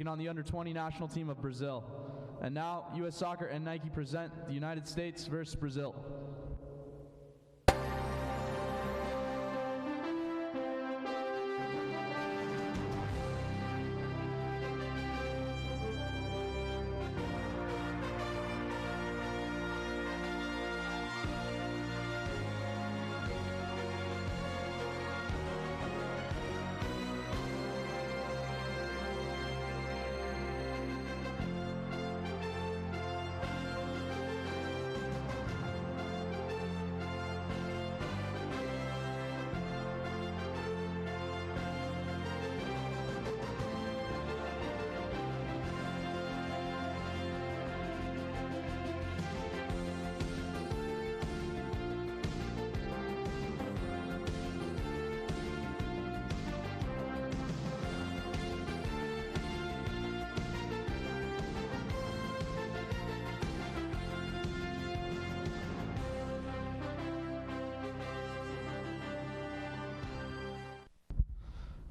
taking on the under-20 national team of Brazil. And now, U.S. Soccer and Nike present the United States versus Brazil.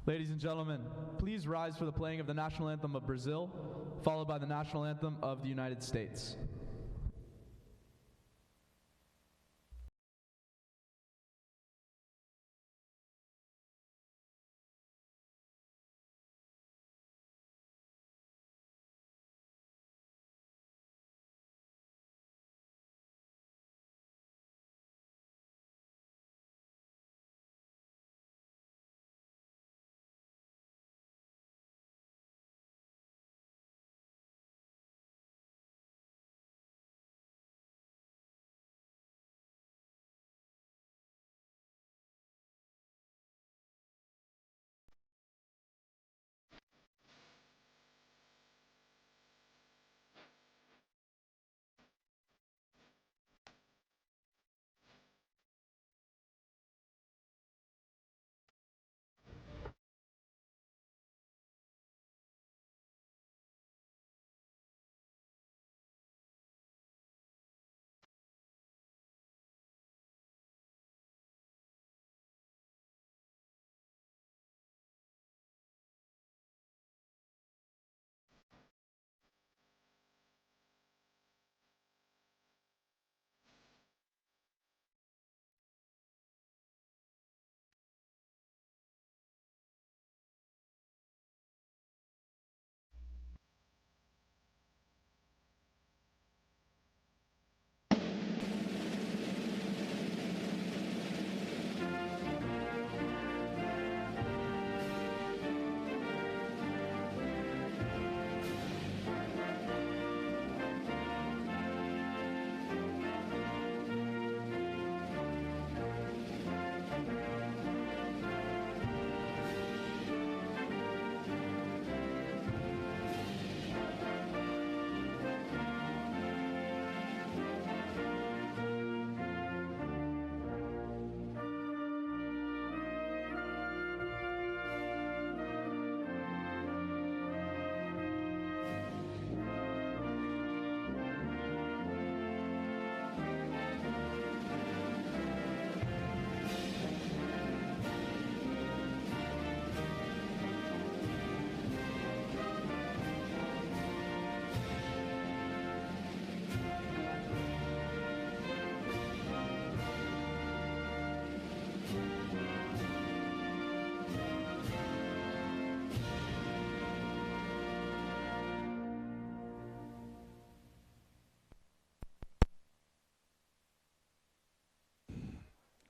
Ladies and gentlemen, please rise for the playing of the national anthem of Brazil, followed by the national anthem of the United States.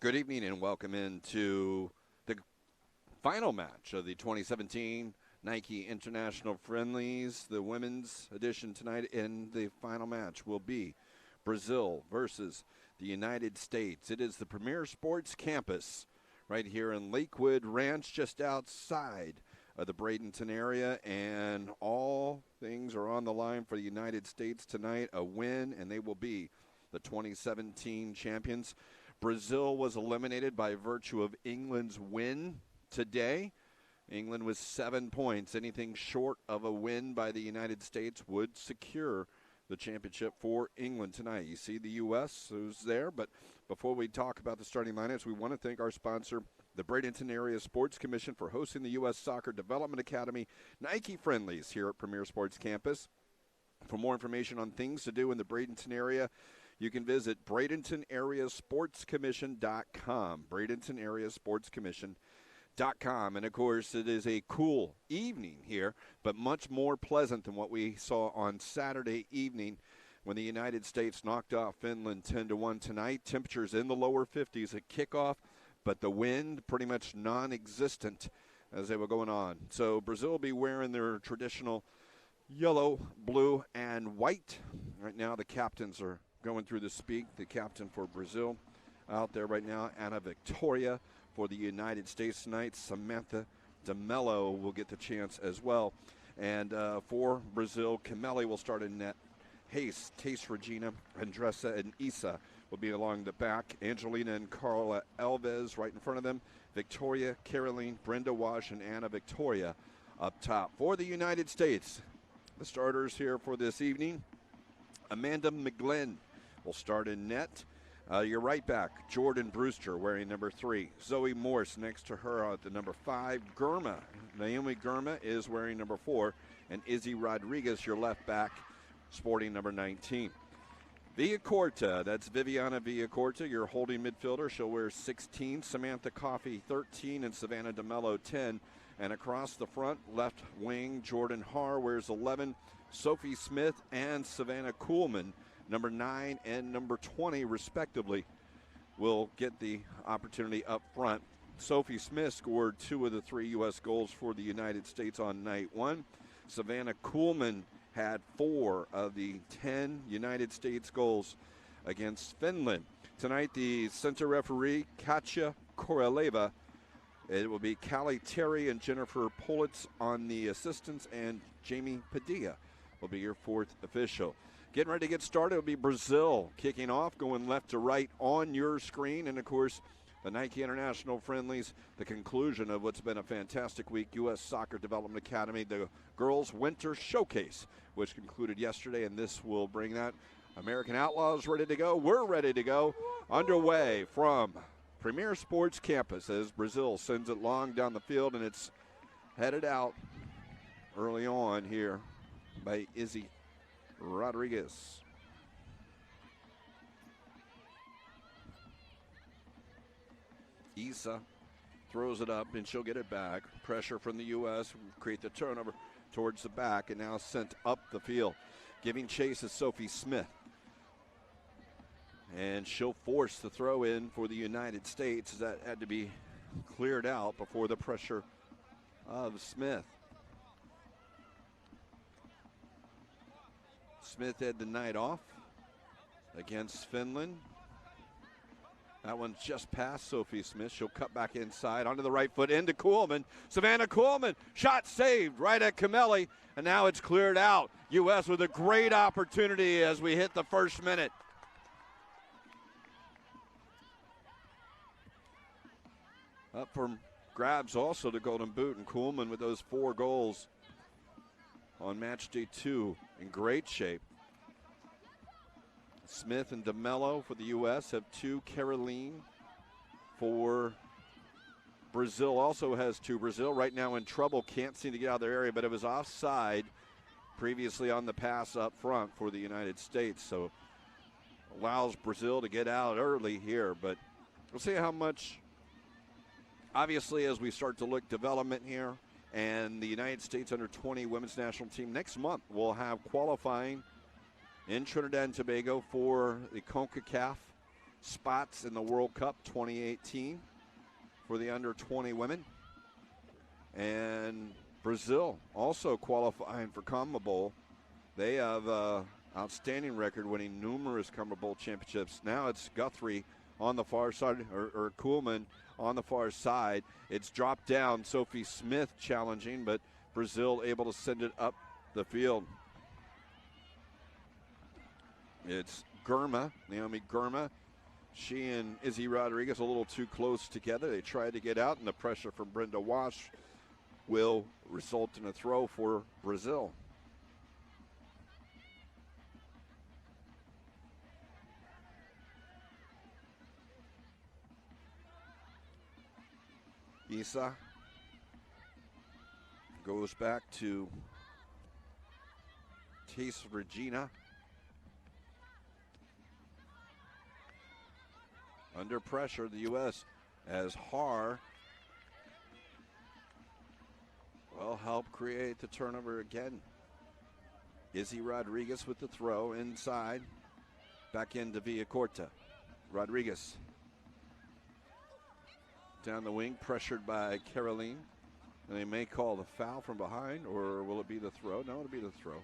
Good evening and welcome into the final match of the 2017 Nike International Friendlies. The women's edition tonight, and the final match will be Brazil versus the United States. It is the Premier Sports Campus right here in Lakewood Ranch, just outside of the Bradenton area, and all things are on the line for the United States tonight. A win, and they will be the 2017 champions. Brazil was eliminated by virtue of England's win today. England with 7 points. Anything short of a win by the United States would secure the championship for England tonight. You see the U.S. who's there, but before we talk about the starting lineups, we want to thank our sponsor, the Bradenton Area Sports Commission for hosting the U.S. Soccer Development Academy Nike Friendlies here at Premier Sports Campus. For more information on things to do in the Bradenton area, you can visit BradentonAreaSportsCommission.com, BradentonAreaSportsCommission.com. And, of course, it is a cool evening here, but much more pleasant than what we saw on Saturday evening when the United States knocked off Finland 10-1 tonight. Temperatures in the lower 50s at kickoff, but the wind pretty much non-existent as they were going on. So Brazil will be wearing their traditional yellow, blue, and white. Right now the captains are going through the speak. The captain for Brazil out there right now, Ana Victoria. For the United States tonight, Samantha de Mello will get the chance as well. And for Brazil, Cameli will start in net. Hayes, Tace, Regina, Andressa, and Isa will be along the back. Angelina and Carla Alves right in front of them. Victoria, Caroline, Brenda Wash, and Anna Victoria up top. For the United States, the starters here for this evening, Amanda McGlynn will start in net. Your right back, Jordan Brewster, wearing number 3. Zoe Morse next to her at the number 5. Naomi Gurma is wearing number 4. And Izzy Rodriguez, your left back, sporting number 19. Villacorta, that's Viviana Villacorta, your holding midfielder. She'll wear 16. Samantha Coffey, 13. And Savannah DeMello, 10. And across the front, left wing, Jordan Haar wears 11. Sophie Smith and Savannah Kuhlman, number 9 and number 20, respectively, will get the opportunity up front. Sophie Smith scored 2 of the 3 U.S. goals for the United States on night 1. Savannah Kuhlman had 4 of the 10 United States goals against Finland. Tonight, the center referee, Katja Koroleva. It will be Callie Terry and Jennifer Politz on the assistants, and Jamie Padilla will be your 4th official. Getting ready to get started will be Brazil kicking off, going left to right on your screen. And, of course, the Nike International Friendlies, the conclusion of what's been a fantastic week, U.S. Soccer Development Academy, the Girls Winter Showcase, which concluded yesterday, and this will bring that. American Outlaws ready to go. We're ready to go. Underway from Premier Sports Campus as Brazil sends it long down the field, and it's headed out early on here by Izzy Rodriguez. Isa throws it up, and she'll get it back. Pressure from the U.S. will create the turnover towards the back, and now sent up the field. Giving chase is Sophie Smith. And she'll force the throw in for the United States. That had to be cleared out before the pressure of Smith. Smith had the night off against Finland. That one's just past Sophie Smith. She'll cut back inside onto the right foot into Kuhlman. Savannah Kuhlman, shot saved right at Cameli, and now it's cleared out. U.S. with a great opportunity as we hit the first minute. Up for grabs also the Golden Boot, and Kuhlman with those 4 goals on match day 2 in great shape. Smith and DeMello for the U.S. have 2. Caroline for Brazil also has 2. Brazil right now in trouble, can't seem to get out of their area, but it was offside previously on the pass up front for the United States. So allows Brazil to get out early here, but we'll see how much, obviously, as we start to look development here, and the United States under-20 women's national team next month will have qualifying in Trinidad and Tobago for the CONCACAF spots in the World Cup 2018 for the under-20 women. And Brazil also qualifying for CONMEBOL. They have an outstanding record, winning numerous CONMEBOL championships. Now it's Guthrie on the far side, or Kuhlman on the far side. It's dropped down. Sophie Smith challenging, but Brazil able to send it up the field. It's Gurma, Naomi Gurma. She and Izzy Rodriguez a little too close together. They tried to get out, and the pressure from Brenda Wash will result in a throw for Brazil. Isa goes back to Tis Regina. Under pressure, the U.S. as Har will help create the turnover again. Izzy Rodriguez with the throw inside. Back into Villacorta. Rodriguez down the wing, pressured by Caroline. And they may call the foul from behind, or will it be the throw? No, it'll be the throw.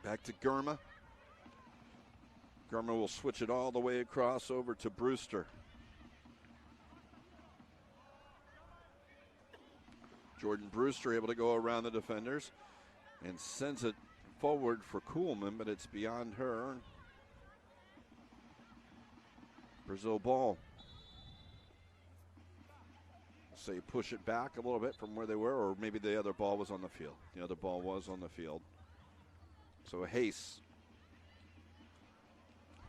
Back to Gurma. Gurma will switch it all the way across over to Brewster. Jordan Brewster able to go around the defenders and sends it forward for Kuhlman, but it's beyond her. Brazil ball. So you push it back a little bit from where they were, or maybe the other ball was on the field. The other ball was on the field. So Hayes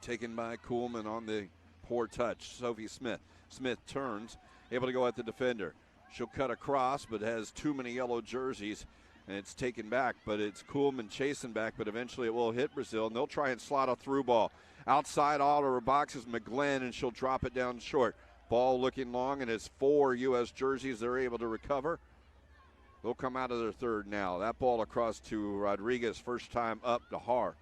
taken by Kuhlman on the poor touch. Sophie Smith. Smith turns, able to go at the defender. She'll cut across, but has too many yellow jerseys, and it's taken back. But it's Kuhlman chasing back, but eventually it will hit Brazil, and they'll try and slot a through ball. Outside all of her boxes, McGlenn, and she'll drop it down short. Ball looking long, and it's 4 U.S. jerseys they're able to recover. They'll come out of their third now. That ball across to Rodriguez, first time up to Har.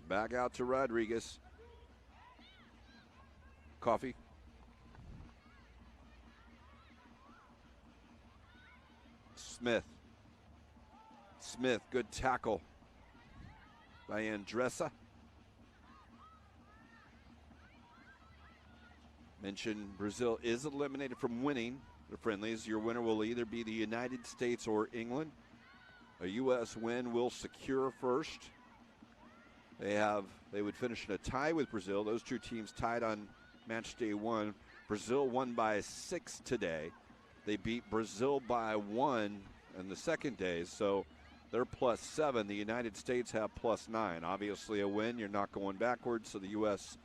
Back out to Rodriguez. Coffee. Smith. Smith, good tackle by Andressa. Mentioned Brazil is eliminated from winning the friendlies. Your winner will either be the United States or England. A U.S. win will secure first. They would finish in a tie with Brazil. Those two teams tied on match day 1. Brazil won by 6 today. They beat Brazil by 1 in the second day, so they're +7. The United States have +9. Obviously a win, you're not going backwards, so the U.S.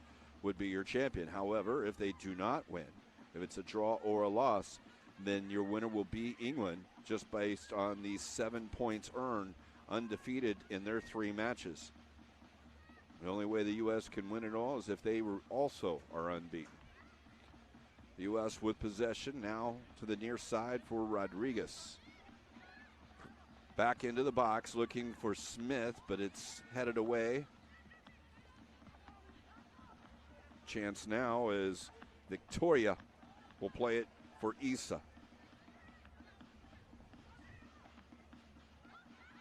would be your champion. However, if they do not win, if it's a draw or a loss, then your winner will be England, just based on the 7 points earned, undefeated in their 3 matches. The only way the U.S. can win it all is if they also are unbeaten. The U.S. with possession now to the near side for Rodriguez. Back into the box looking for Smith, but it's headed away. Chance now is Victoria will play it for Isa.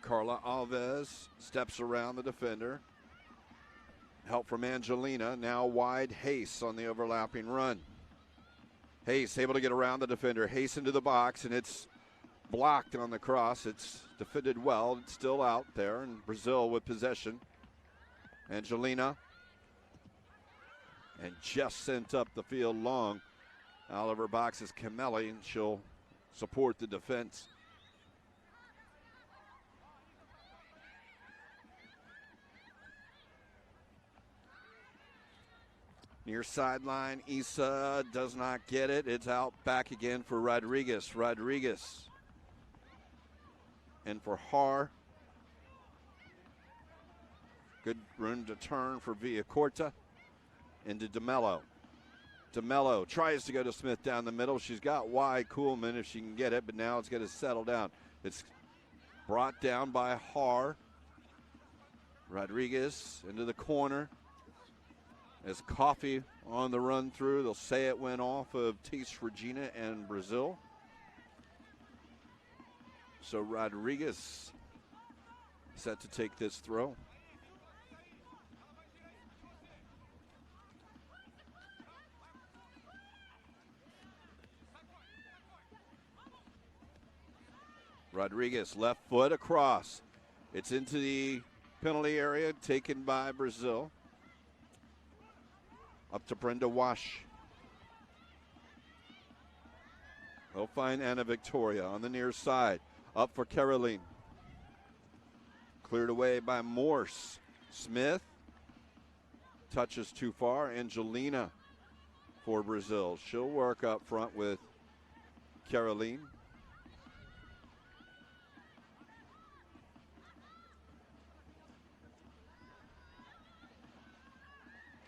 Carla Alves steps around the defender. Help from Angelina. Now wide Hayes on the overlapping run. Hayes able to get around the defender. Hayes into the box, and it's blocked on the cross. It's defended well. It's still out there, and Brazil with possession. Angelina. And just sent up the field long. Out of her box is Camelli, and she'll support the defense. Near sideline, Isa does not get it. It's out back again for Rodriguez. Rodriguez. And for Har. Good room to turn for Villacorta. Into DeMello. DeMello tries to go to Smith down the middle. She's got wide Kuhlman if she can get it, but now it's going to settle down. It's brought down by Har. Rodriguez into the corner. As Coffee on the run through, they'll say it went off of Tis Regina and Brazil. So Rodriguez set to take this throw. Rodriguez left foot across. It's into the penalty area taken by Brazil. Up to Brenda Wash. They'll find Anna Victoria on the near side. Up for Caroline. Cleared away by Morse. Smith touches too far. Angelina for Brazil. She'll work up front with Caroline.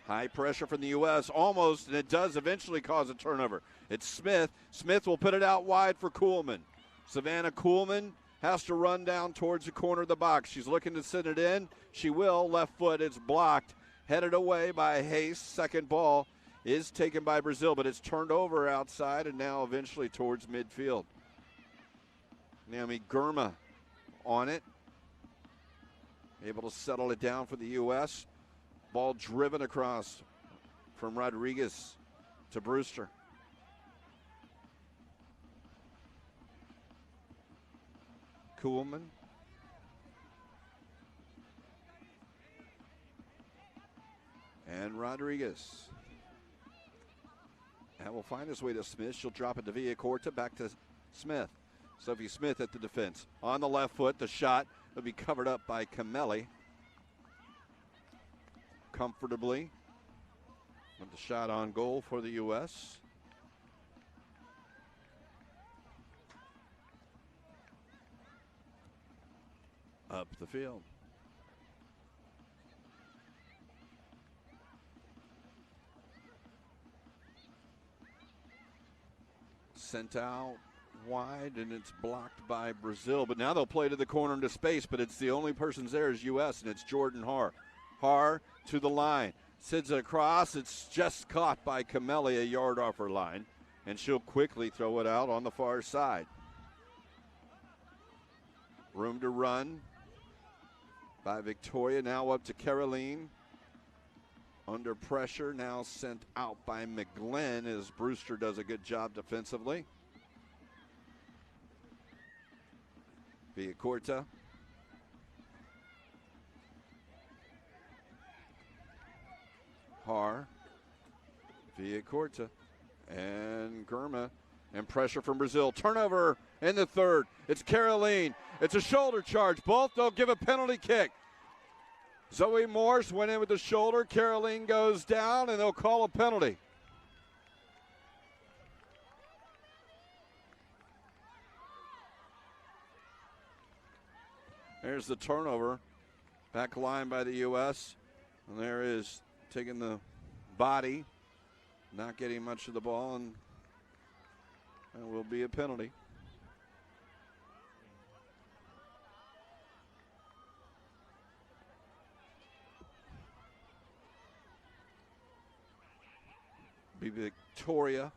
High pressure from the U.S. almost, and it does eventually cause a turnover. It's Smith. Smith will put it out wide for Kuhlman. Savannah Kuhlman has to run down towards the corner of the box. She's looking to send it in. She will. Left foot. It's blocked. Headed away by Hayes. Second ball is taken by Brazil, but it's turned over outside and now eventually towards midfield. Naomi Gurma on it. Able to settle it down for the U.S. Ball driven across from Rodriguez to Brewster. Kuhlman. And Rodriguez. That will find his way to Smith. She'll drop it to Villacorta, back to Smith. Sophie Smith at the defense. On the left foot, the shot will be covered up by Camelli. Comfortably with the shot on goal for the U.S. Up the field. Sent out wide, and it's blocked by Brazil. But now they'll play to the corner into space, but it's the only person's there is U.S., and it's Jordan Haar. Haar to the line. Sends it across. It's just caught by Camelli a yard off her line, and she'll quickly throw it out on the far side. Room to run by Victoria. Now up to Caroline. Under pressure. Now sent out by McGlynn as Brewster does a good job defensively. Villacorta. Haar. Villacorta. And Gurma. And pressure from Brazil. Turnover in the third. It's Caroline. It's a shoulder charge. Both don't give a penalty kick. Zoe Morse went in with the shoulder. Caroline goes down, and they'll call a penalty. There's the turnover. Back line by the U.S. And there is taking the body, not getting much of the ball, and that will be a penalty. Be Victoria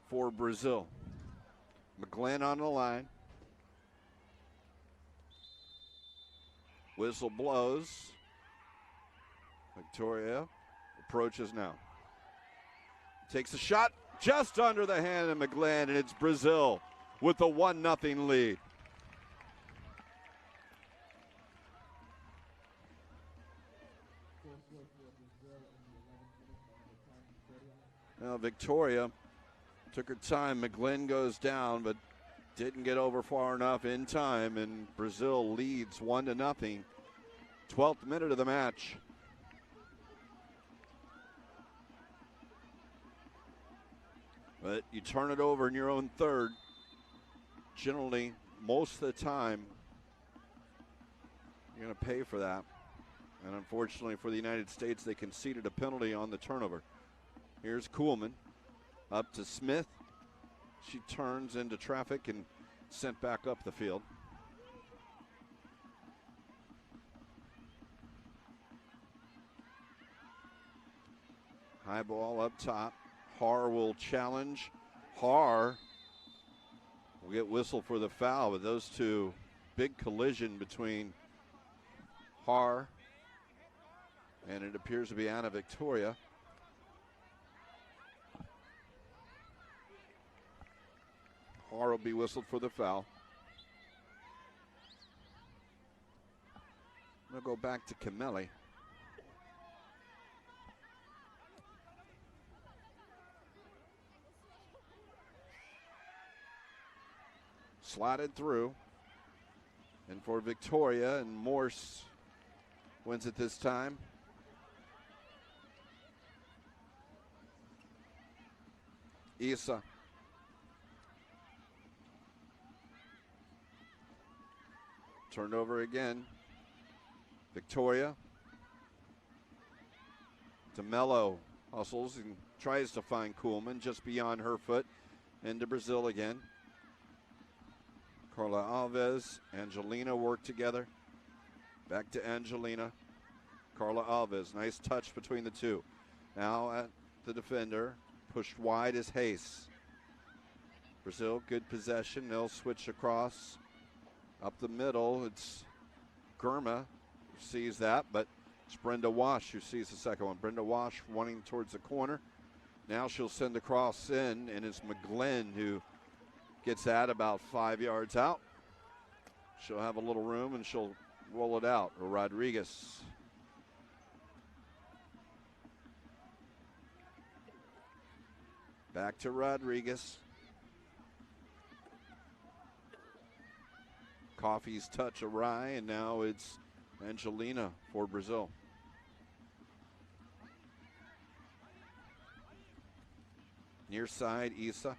for Brazil. McGlynn on the line. Whistle blows. Victoria approaches now. Takes a shot just under the hand of McGlynn, and it's Brazil with the 1-0 lead. Now Victoria took her time. McGlynn goes down, but didn't get over far enough in time, and Brazil leads 1-0. 12th minute of the match. But you turn it over in your own third. Generally, most of the time, you're going to pay for that. And unfortunately for the United States, they conceded a penalty on the turnover. Here's Kuhlman up to Smith. She turns into traffic and sent back up the field. High ball up top. Haar will challenge. Haar will get whistled for the foul, but those two, big collision between Haar and it appears to be Anna Victoria. Haar will be whistled for the foul. We'll go back to Camelli. Slotted through. And for Victoria, and Morse wins it this time. Isa. Turned over again. Victoria. DeMello hustles and tries to find Kuhlman just beyond her foot. Into Brazil again. Carla Alves, Angelina work together. Back to Angelina. Carla Alves, nice touch between the two. Now at the defender, pushed wide is Hayes. Brazil, good possession. They'll switch across. Up the middle, it's Germa who sees that, but it's Brenda Wash who sees the second one. Brenda Wash running towards the corner. Now she'll send the cross in, and it's McGlynn who gets that about 5 yards out. She'll have a little room, and she'll roll it out. Or Rodriguez. Back to Rodriguez. Coffey's touch awry, and now it's Angelina for Brazil. Near side, Isa.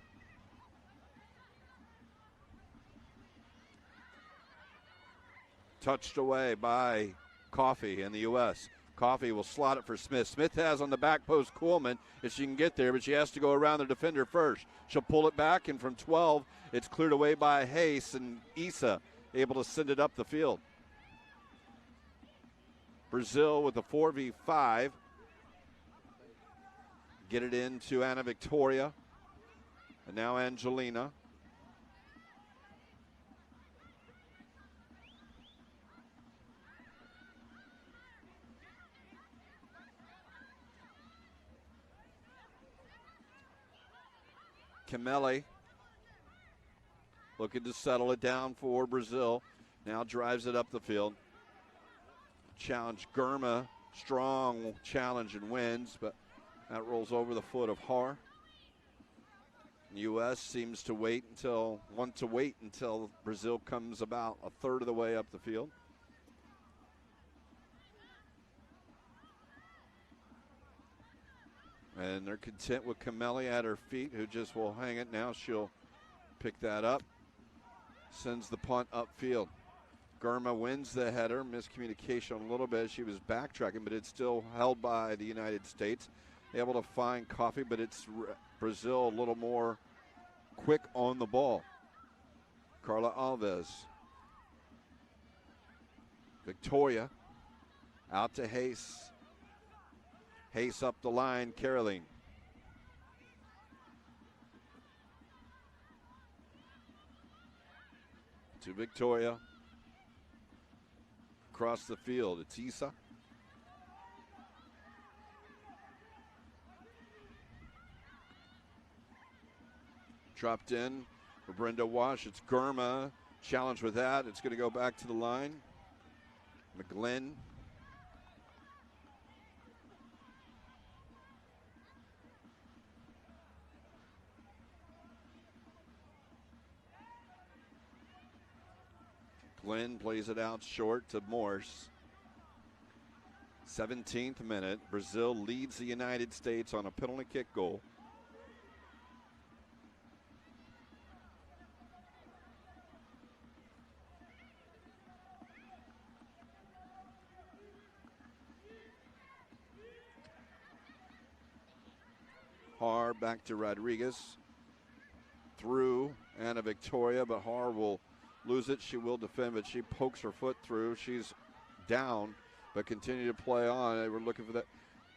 Touched away by Coffey in the U.S. Coffey will slot it for Smith. Smith has on the back post Kuhlman if she can get there, but she has to go around the defender first. She'll pull it back, and from 12, it's cleared away by Hayes, and Isa able to send it up the field. Brazil with a 4v5. Get it into Ana Victoria. And now Angelina. Cameli looking to settle it down for Brazil. Now drives it up the field. Challenge Germa. Strong challenge and wins, but that rolls over the foot of Har. U.S. seems to want to wait until Brazil comes about a third of the way up the field. And they're content with Cameli at her feet, who just will hang it now. She'll pick that up. Sends the punt upfield. Germa wins the header. Miscommunication a little bit. She was backtracking, but it's still held by the United States. Able to find Coffey, but it's Brazil a little more quick on the ball. Carla Alves. Victoria out to Hayes. Hayes up the line, Caroline. To Victoria. Across the field, it's Isa. Dropped in for Brenda Wash. It's Germa. Challenge with that. It's going to go back to the line. McGlynn. Glenn plays it out short to Morse. 17th minute. Brazil leads the United States on a penalty kick goal. Har back to Rodriguez. Through Ana Victoria, but Har will lose it. She will defend, but she pokes her foot through. She's down, but continue to play on. They were looking for that.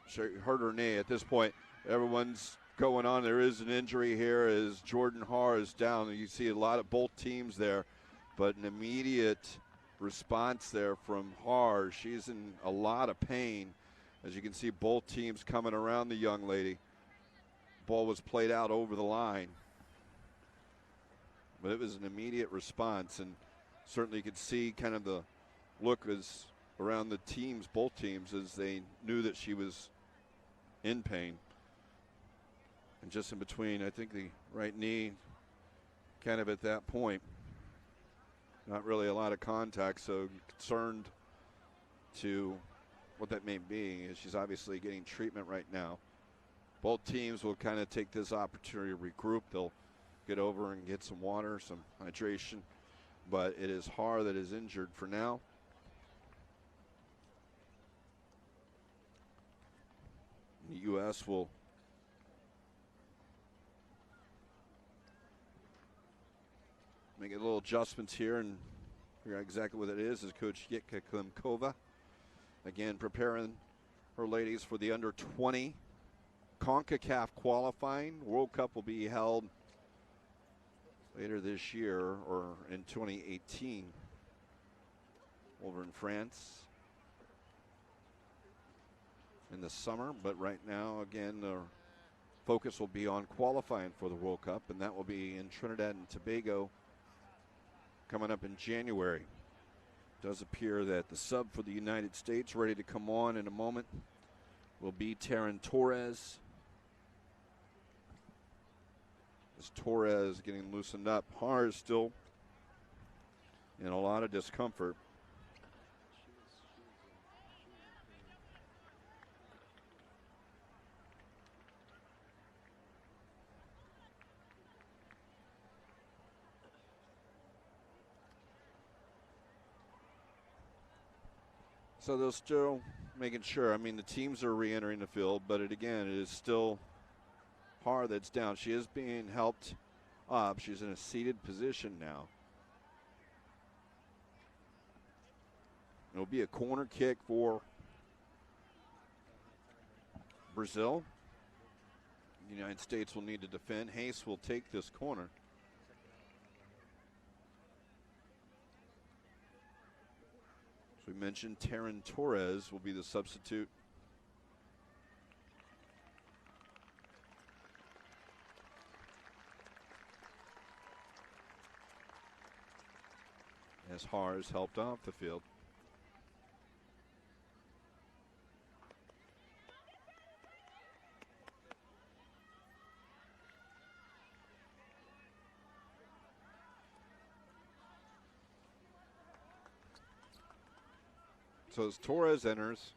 She hurt her knee. At this point, everyone's going on. There is an injury here as Jordan Har is down. You see a lot of both teams there, but an immediate response there from Har. She's in a lot of pain. As you can see, both teams coming around the young lady. Ball was played out over the line. But it was an immediate response, and certainly you could see kind of the look as around the teams, both teams, as they knew that she was in pain. And just in between, I think the right knee kind of at that point, not really a lot of contact, so concerned to what that may be is she's obviously getting treatment right now. Both teams will kind of take this opportunity to regroup. They'll get over and get some water, some hydration. But it is Har that is injured for now. The U.S. will make a little adjustments here and figure out exactly what it is. Coach Yitka Klimkova again preparing her ladies for the under-20 CONCACAF qualifying. World Cup will be held later this year or in 2018 over in France in the summer. But right now, again, the focus will be on qualifying for the World Cup, and that will be in Trinidad and Tobago coming up in January. It does appear that the sub for the United States, ready to come on in a moment, will be Taryn Torres. As Torres getting loosened up, Har is still in a lot of discomfort. So they're still making sure. I mean, the teams are re-entering the field, but it is still Har that's down. She is being helped up. She's in a seated position now. It'll be a corner kick for Brazil. The United States will need to defend. Hayes will take this corner. As we mentioned, Taryn Torres will be the substitute. As Har is helped off the field. So as Torres enters,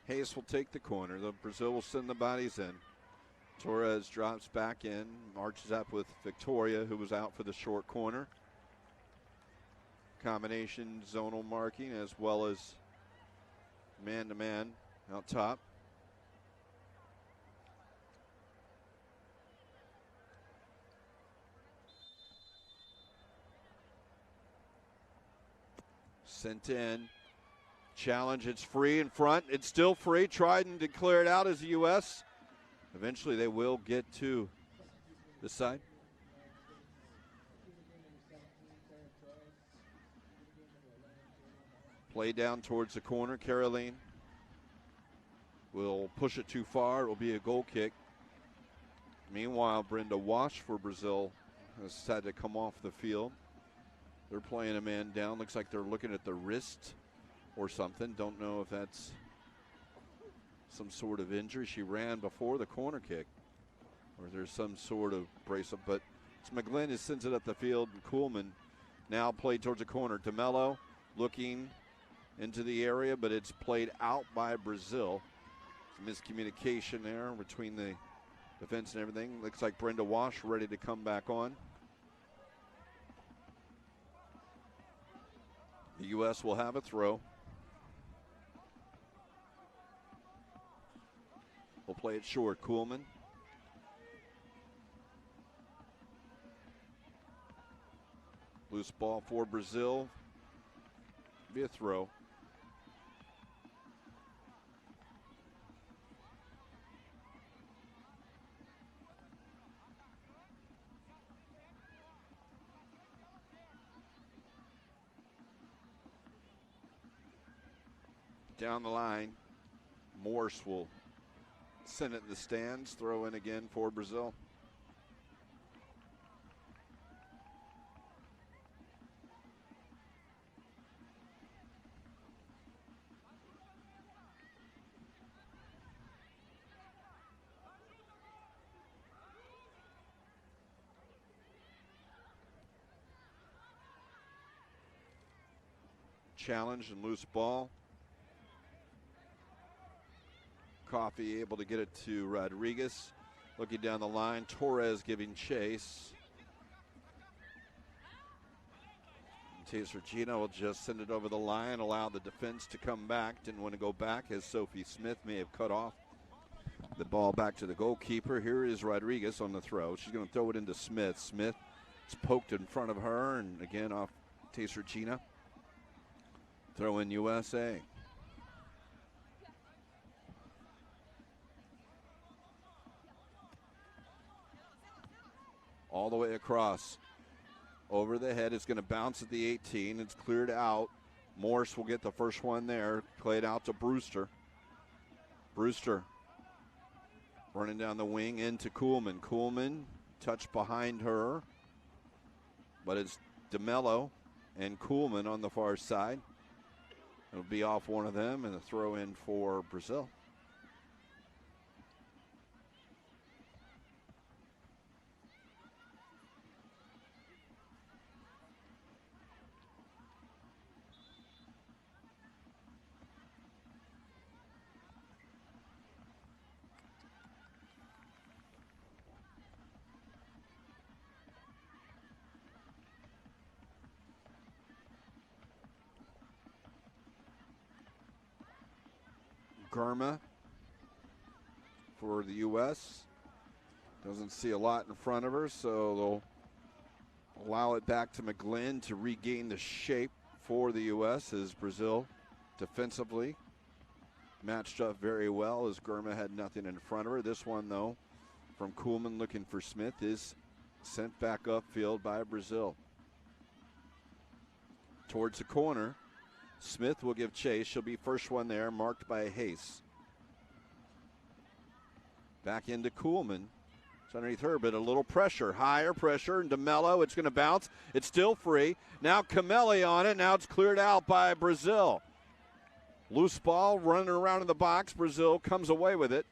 Hayes will take the corner. Brazil will send the bodies in. Torres drops back in, marches up with Victoria, who was out for the short corner. Combination zonal marking as well as man-to-man out top. Sent in. Challenge, it's free in front. It's still free. Tried and declared out as the U.S. Eventually they will get to the side. Play down towards the corner. Caroline will push it too far. It will be a goal kick. Meanwhile, Brenda Wash for Brazil has had to come off the field. They're playing a man down. Looks like they're looking at the wrist or something. Don't know if that's some sort of injury. She ran before the corner kick, or there's some sort of bracelet. But it's McGlynn who sends it up the field, and Kuhlman now played towards the corner. DeMello looking into the area, but it's played out by Brazil. Miscommunication there between the defense and everything. Looks like Brenda Wash ready to come back on. The U.S. will have a throw. We'll play it short. Kuhlman. Loose ball for Brazil. Be a throw. Down the line, Morse will send it in the stands. Throw in again for Brazil. Challenge and loose ball. Coffee able to get it to Rodriguez. Looking down the line, Torres giving chase. Taser Gino will just send it over the line, allow the defense to come back. Didn't want to go back as Sophie Smith may have cut off the ball back to the goalkeeper. Here is Rodriguez on the throw. She's going to throw it into Smith. Smith is poked in front of her, and again off Taser Gina. Throw in USA. All the way across. Over the head, it's going to bounce at the 18. It's cleared out. Morse will get the first one there. Played out to Brewster. Brewster running down the wing into Kuhlman. Kuhlman touched behind her. But it's DeMello and Kuhlman on the far side. It'll be off one of them and a throw in for Brazil. Garma for the U.S. Doesn't see a lot in front of her, so they'll allow it back to McGlynn to regain the shape for the U.S. as Brazil defensively matched up very well as Garma had nothing in front of her. This one, though, from Kuhlman looking for Smith is sent back upfield by Brazil. Towards the corner. Smith will give chase. She'll be first one there, marked by Hayes. Back into Kuhlman. It's underneath her, but a little pressure. Higher pressure, and DeMello, it's going to bounce. It's still free. Now Camelli on it. Now it's cleared out by Brazil. Loose ball running around in the box. Brazil comes away with it.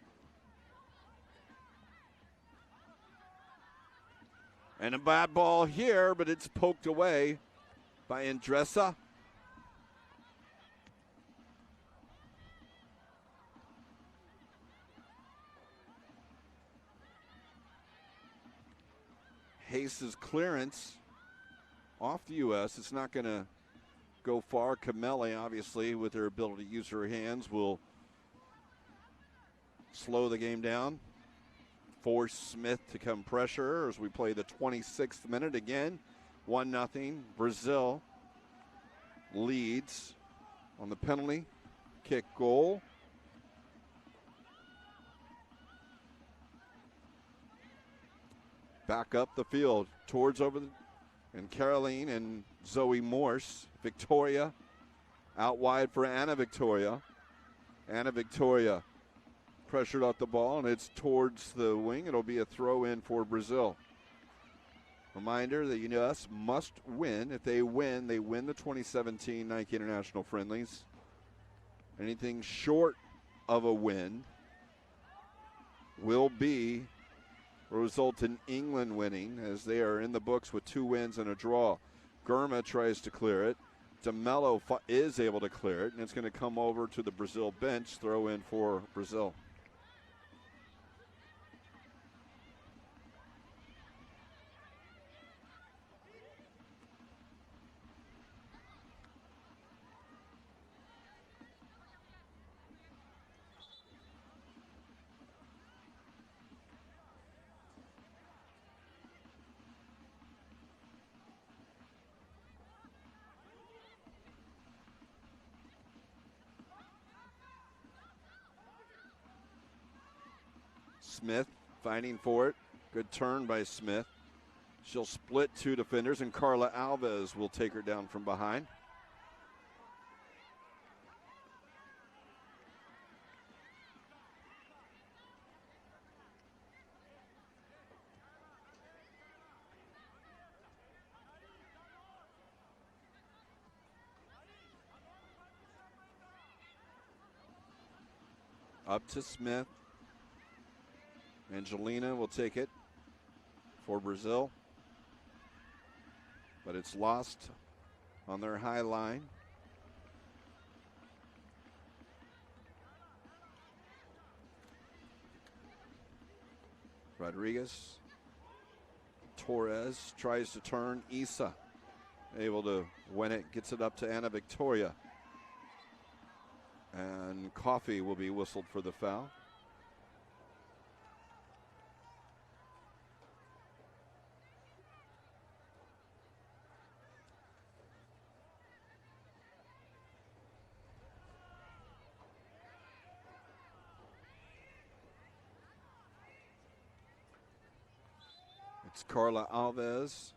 And a bad ball here, but it's poked away by Andressa. Hayes' clearance off the U.S. It's not going to go far. Camelli, obviously, with her ability to use her hands, will slow the game down. Force Smith to come pressure as we play the 26th minute again. 1-0. Brazil leads on the penalty kick goal. Back up the field towards and Caroline and Zoe Morse. Victoria out wide for Anna Victoria. Anna Victoria pressured off the ball, and it's towards the wing. It'll be a throw in for Brazil. Reminder that the U.S. must win. If they win the 2017 Nike International Friendlies. Anything short of a win will be result in England winning, as they are in the books with 2 wins and a draw. Garma tries to clear it. DeMello is able to clear it, and it's going to come over to the Brazil bench. Throw in for Brazil. Smith fighting for it. Good turn by Smith. She'll split 2 defenders, and Carla Alves will take her down from behind. Up to Smith. Angelina will take it for Brazil, but it's lost on their high line. Rodriguez. Torres tries to turn. Isa able to win it, gets it up to Ana Victoria. And Coffee will be whistled for the foul. It's Carla Alves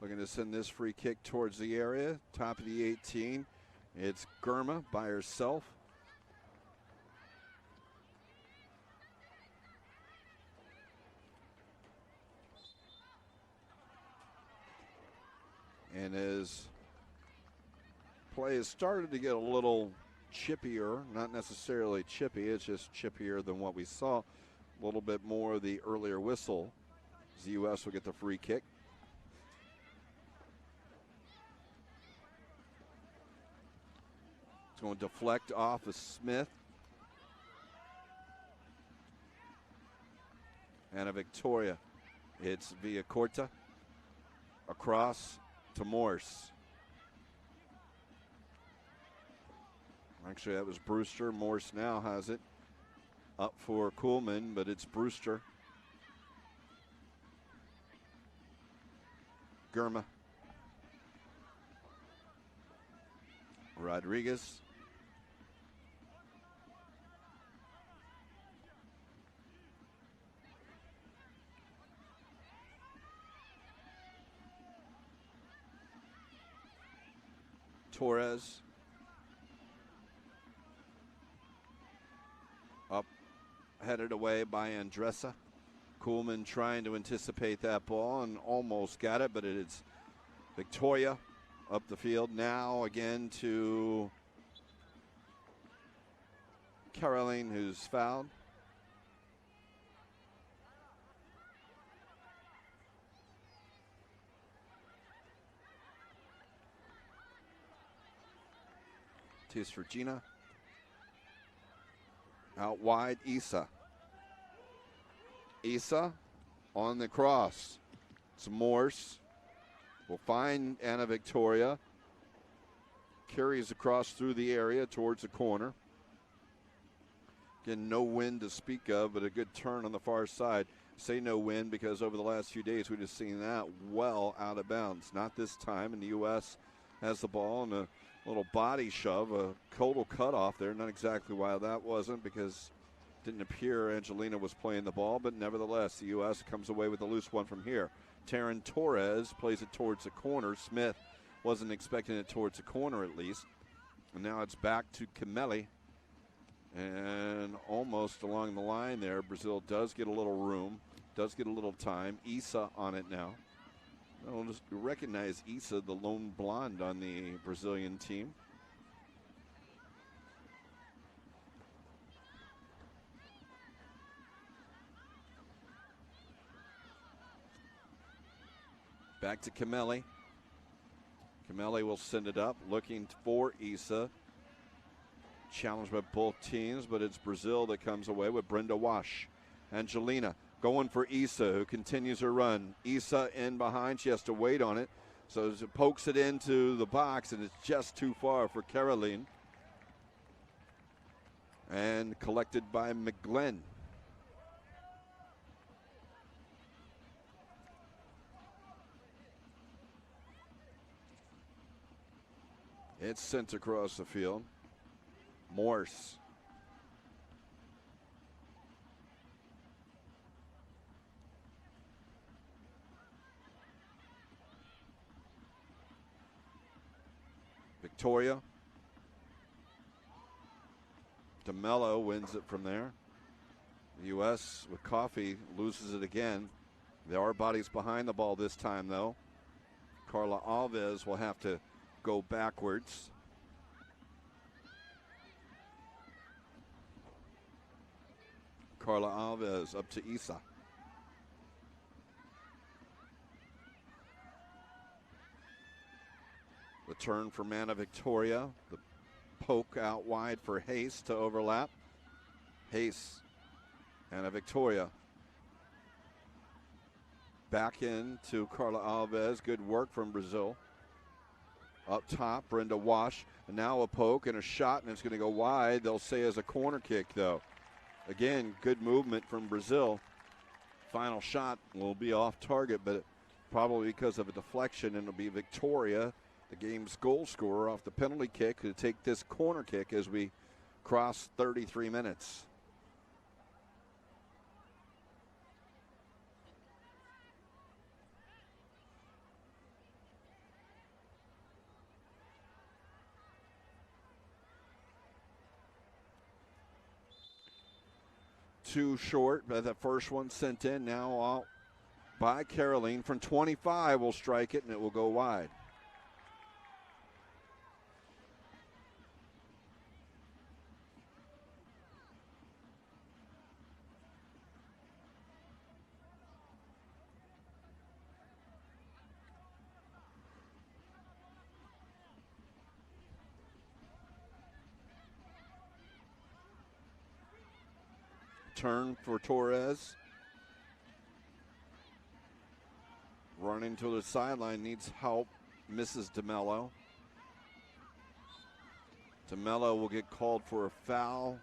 looking to send this free kick towards the area, top of the 18. It's Girma by herself. And as play has started to get a little chippier, not necessarily chippy, it's just chippier than what we saw. A little bit more of the earlier whistle. The U.S. will get the free kick. It's going to deflect off of Smith. Ana Victoria. It's Villa Corta. Across to Morse. Actually, that was Brewster. Morse now has it. Up for Kuhlman, but it's Brewster. Girma. Rodriguez. Torres. Up, headed away by Andressa. Kuhlman trying to anticipate that ball and almost got it, but it is Victoria up the field. Now again to Caroline, who's fouled. Tis Regina. Out wide, Isa. Isa on the cross. It's Morse. Will find Ana Victoria. Carries across through the area towards the corner. Again, no wind to speak of, but a good turn on the far side. Say no wind because over the last few days we've just seen that well out of bounds. Not this time, and the U.S. has the ball and a little body shove, a total cutoff there. Not exactly why that wasn't, because it didn't appear Angelina was playing the ball, but nevertheless, the U.S. comes away with a loose one from here. Taryn Torres plays it towards the corner. Smith wasn't expecting it towards the corner at least. And now it's back to Camelli. And almost along the line there, Brazil does get a little room, does get a little time. Isa on it now. I'll just recognize Isa, the lone blonde on the Brazilian team. Back to Camelli. Camelli will send it up, looking for Isa. Challenged by both teams, but it's Brazil that comes away with Brenda Wash. Angelina going for Isa, who continues her run. Isa in behind. She has to wait on it. So she pokes it into the box, and it's just too far for Caroline. And collected by McGlenn. It's sent across the field. Morse. Victoria. DeMello wins it from there. The U.S. with Coffee loses it again. There are bodies behind the ball this time, though. Carla Alves will have to go backwards. Carla Alves up to Isa. The turn for Ana Victoria. The poke out wide for Hayes to overlap. Hayes, Ana Victoria. Back in to Carla Alves. Good work from Brazil. Up top, Brenda Wash. And now a poke and a shot, and it's going to go wide. They'll say as a corner kick, though. Again, good movement from Brazil. Final shot will be off target, but probably because of a deflection, and it'll be Victoria, the game's goal scorer, off the penalty kick to take this corner kick as we cross 33 minutes. Too short, but the first one sent in now out by Caroline from 25 will strike it, and it will go wide. Turn for Torres. Running to the sideline, needs help. Misses DeMello. DeMello will get called for a foul.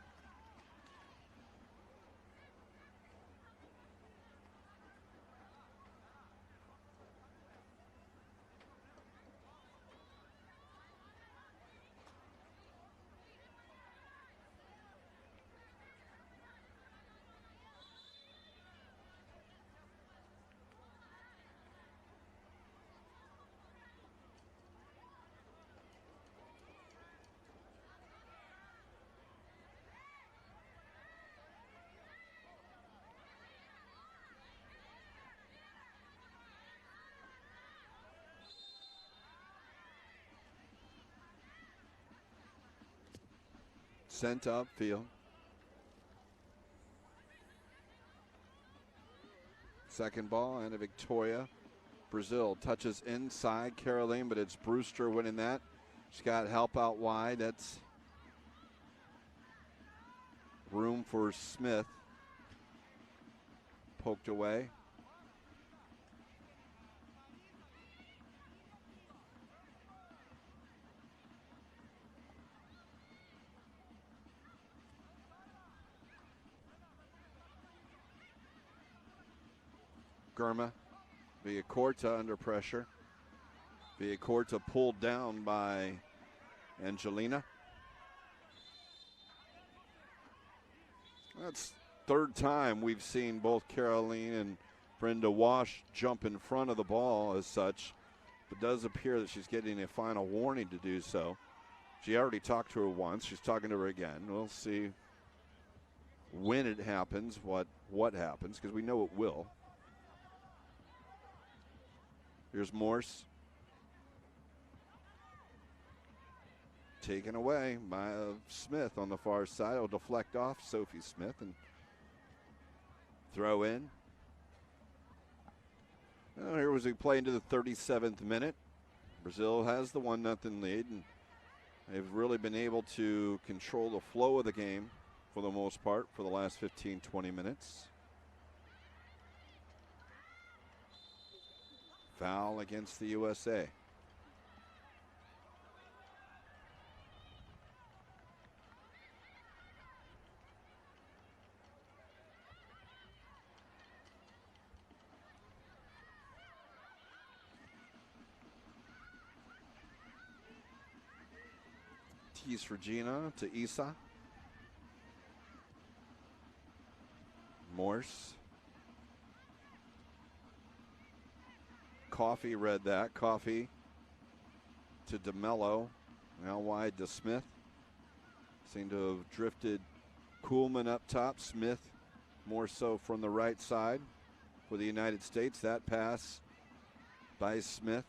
Sent upfield. Second ball and a Victoria. Brazil touches inside Caroline, but it's Brewster winning that. She's got help out wide. That's room for Smith. Poked away. Germa, Villacorta under pressure. Villacorta pulled down by Angelina. That's third time we've seen both Caroline and Brenda Wash jump in front of the ball as such. It does appear that she's getting a final warning to do so. She already talked to her once. She's talking to her again. We'll see when it happens, what happens, because we know it will. Here's Morse. Taken away by Smith on the far side. It'll deflect off Sophie Smith and throw in. Well, here was we play into the 37th minute. Brazil has the 1-0 lead, and they've really been able to control the flow of the game for the most part for the last 15, 20 minutes. Foul against the USA. Tease Regina to Isa. Morse. Coffee read that. Coffee to DeMello. Now wide to Smith. Seemed to have drifted Kuhlman up top. Smith more so from the right side for the United States. That pass by Smith.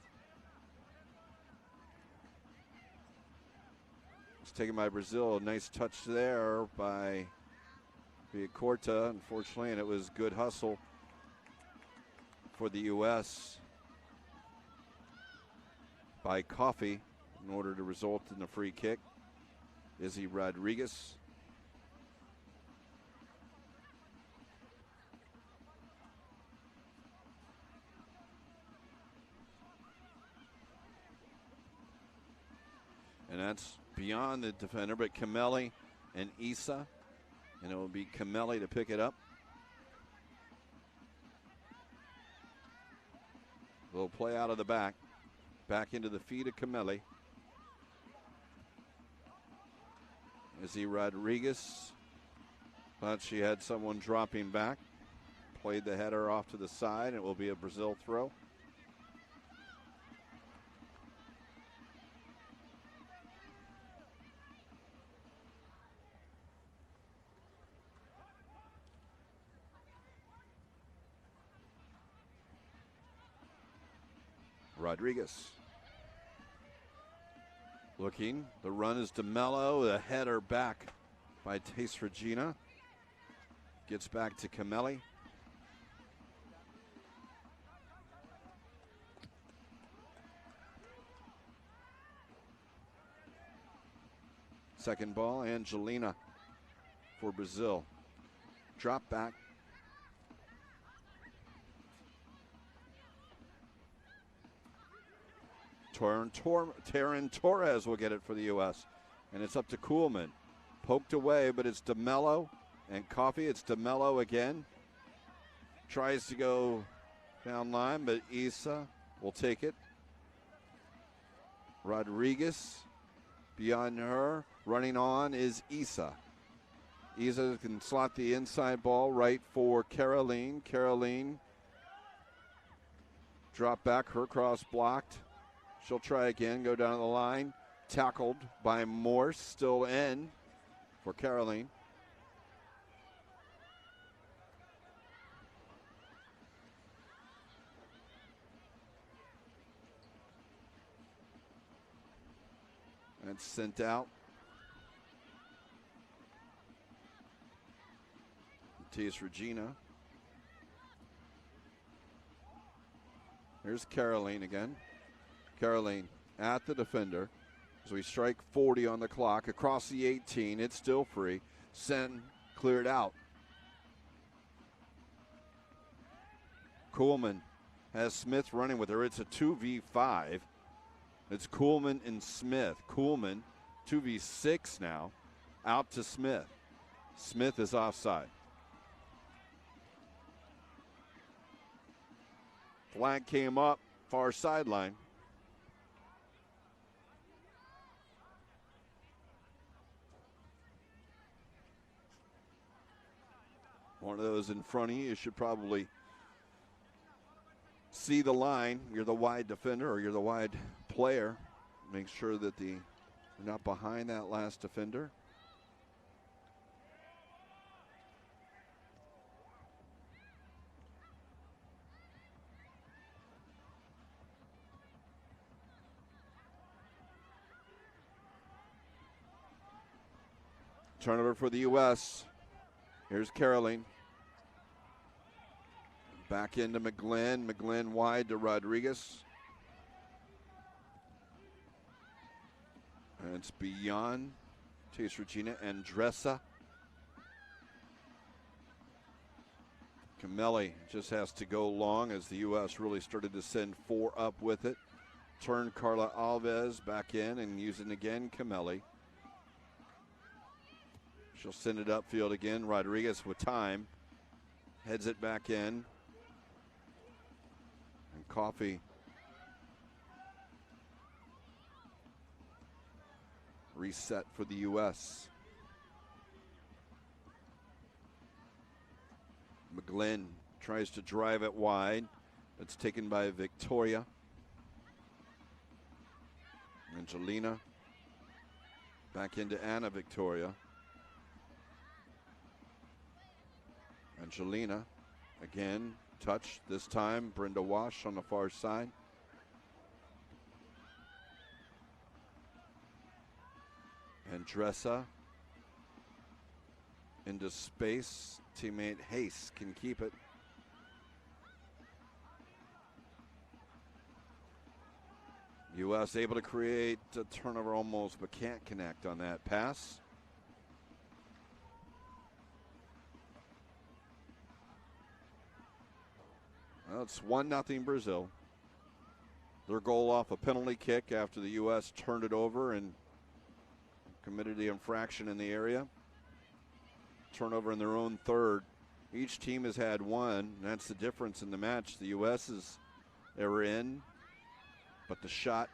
It's taken by Brazil. A nice touch there by Villacorta, unfortunately, and it was good hustle for the U.S. by Coffee in order to result in a free kick. Izzy Rodriguez. That's beyond the defender, but Kameli and Issa. And it will be Kameli to pick it up. Little play out of the back. Back into the feet of Kameli. Izzy Rodriguez. Thought she had someone dropping back. Played the header off to the side. It will be a Brazil throw. Rodriguez. Looking. The run is DeMello. The header back by Tace Regina. Gets back to Kameli. Second ball, Angelina for Brazil. Drop back. Taryn Torres will get it for the U.S. And it's up to Kuhlman. Poked away, but it's DeMello and Coffee. It's DeMello again. Tries to go down line, but Issa will take it. Rodriguez beyond her. Running on is Issa. Issa can slot the inside ball right for Caroline. Caroline drop back, her cross blocked. She'll try again, go down the line. Tackled by Morse, still in for Caroline. That's sent out. Matias Regina. Here's Caroline again. Caroline at the defender as we strike 40 on the clock. Across the 18, it's still free. Send cleared out. Kuhlman has Smith running with her. It's a 2v5. It's Kuhlman and Smith. Kuhlman, 2v6 now, out to Smith. Smith is offside. Flag came up, far sideline. One of those in front of you should probably see the line. You're the wide defender or you're the wide player. Make sure that you're not behind that last defender. Turnover for the U.S. Here's Caroline. Back into McGlynn. McGlynn wide to Rodriguez. And it's beyond Tace Regina and Dressa. Kameli just has to go long as the U.S. really started to send four up with it. Turn Carla Alves back in and using again Kameli. She'll send it upfield again. Rodriguez with time. Heads it back in. And Coffee reset for the U.S. McGlynn tries to drive it wide. It's taken by Victoria. Angelina. Back into Anna Victoria. Angelina, again, touch this time. Brenda Wash on the far side. And Dressa into space. Teammate Hayes can keep it. U.S. able to create a turnover almost, but can't connect on that pass. Well, it's 1-0 Brazil. Their goal off a penalty kick after the U.S. turned it over and committed the infraction in the area. Turnover in their own third. Each team has had one, and that's the difference in the match. The U.S. they were in, but the shot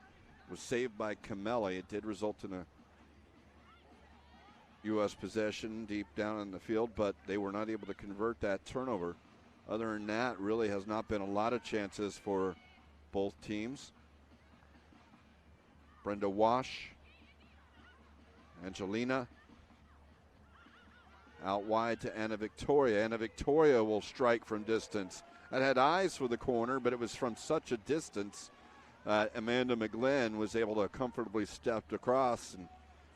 was saved by Camelli. It did result in a U.S. possession deep down in the field, but they were not able to convert that turnover. Other than that, really has not been a lot of chances for both teams. Brenda Wash, Angelina, out wide to Anna Victoria. Anna Victoria will strike from distance. That had eyes for the corner, but it was from such a distance Amanda McGlynn was able to comfortably step across and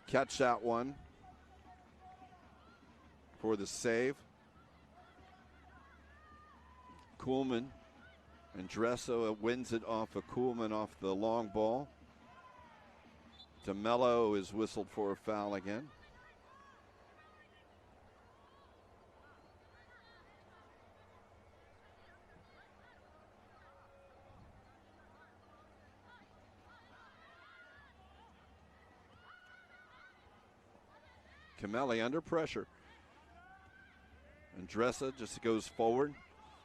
catch that one for the save. Kuhlman and Dressa wins it off of Kuhlman off the long ball. DeMello is whistled for a foul again. Camelli under pressure. And Dressa just goes forward,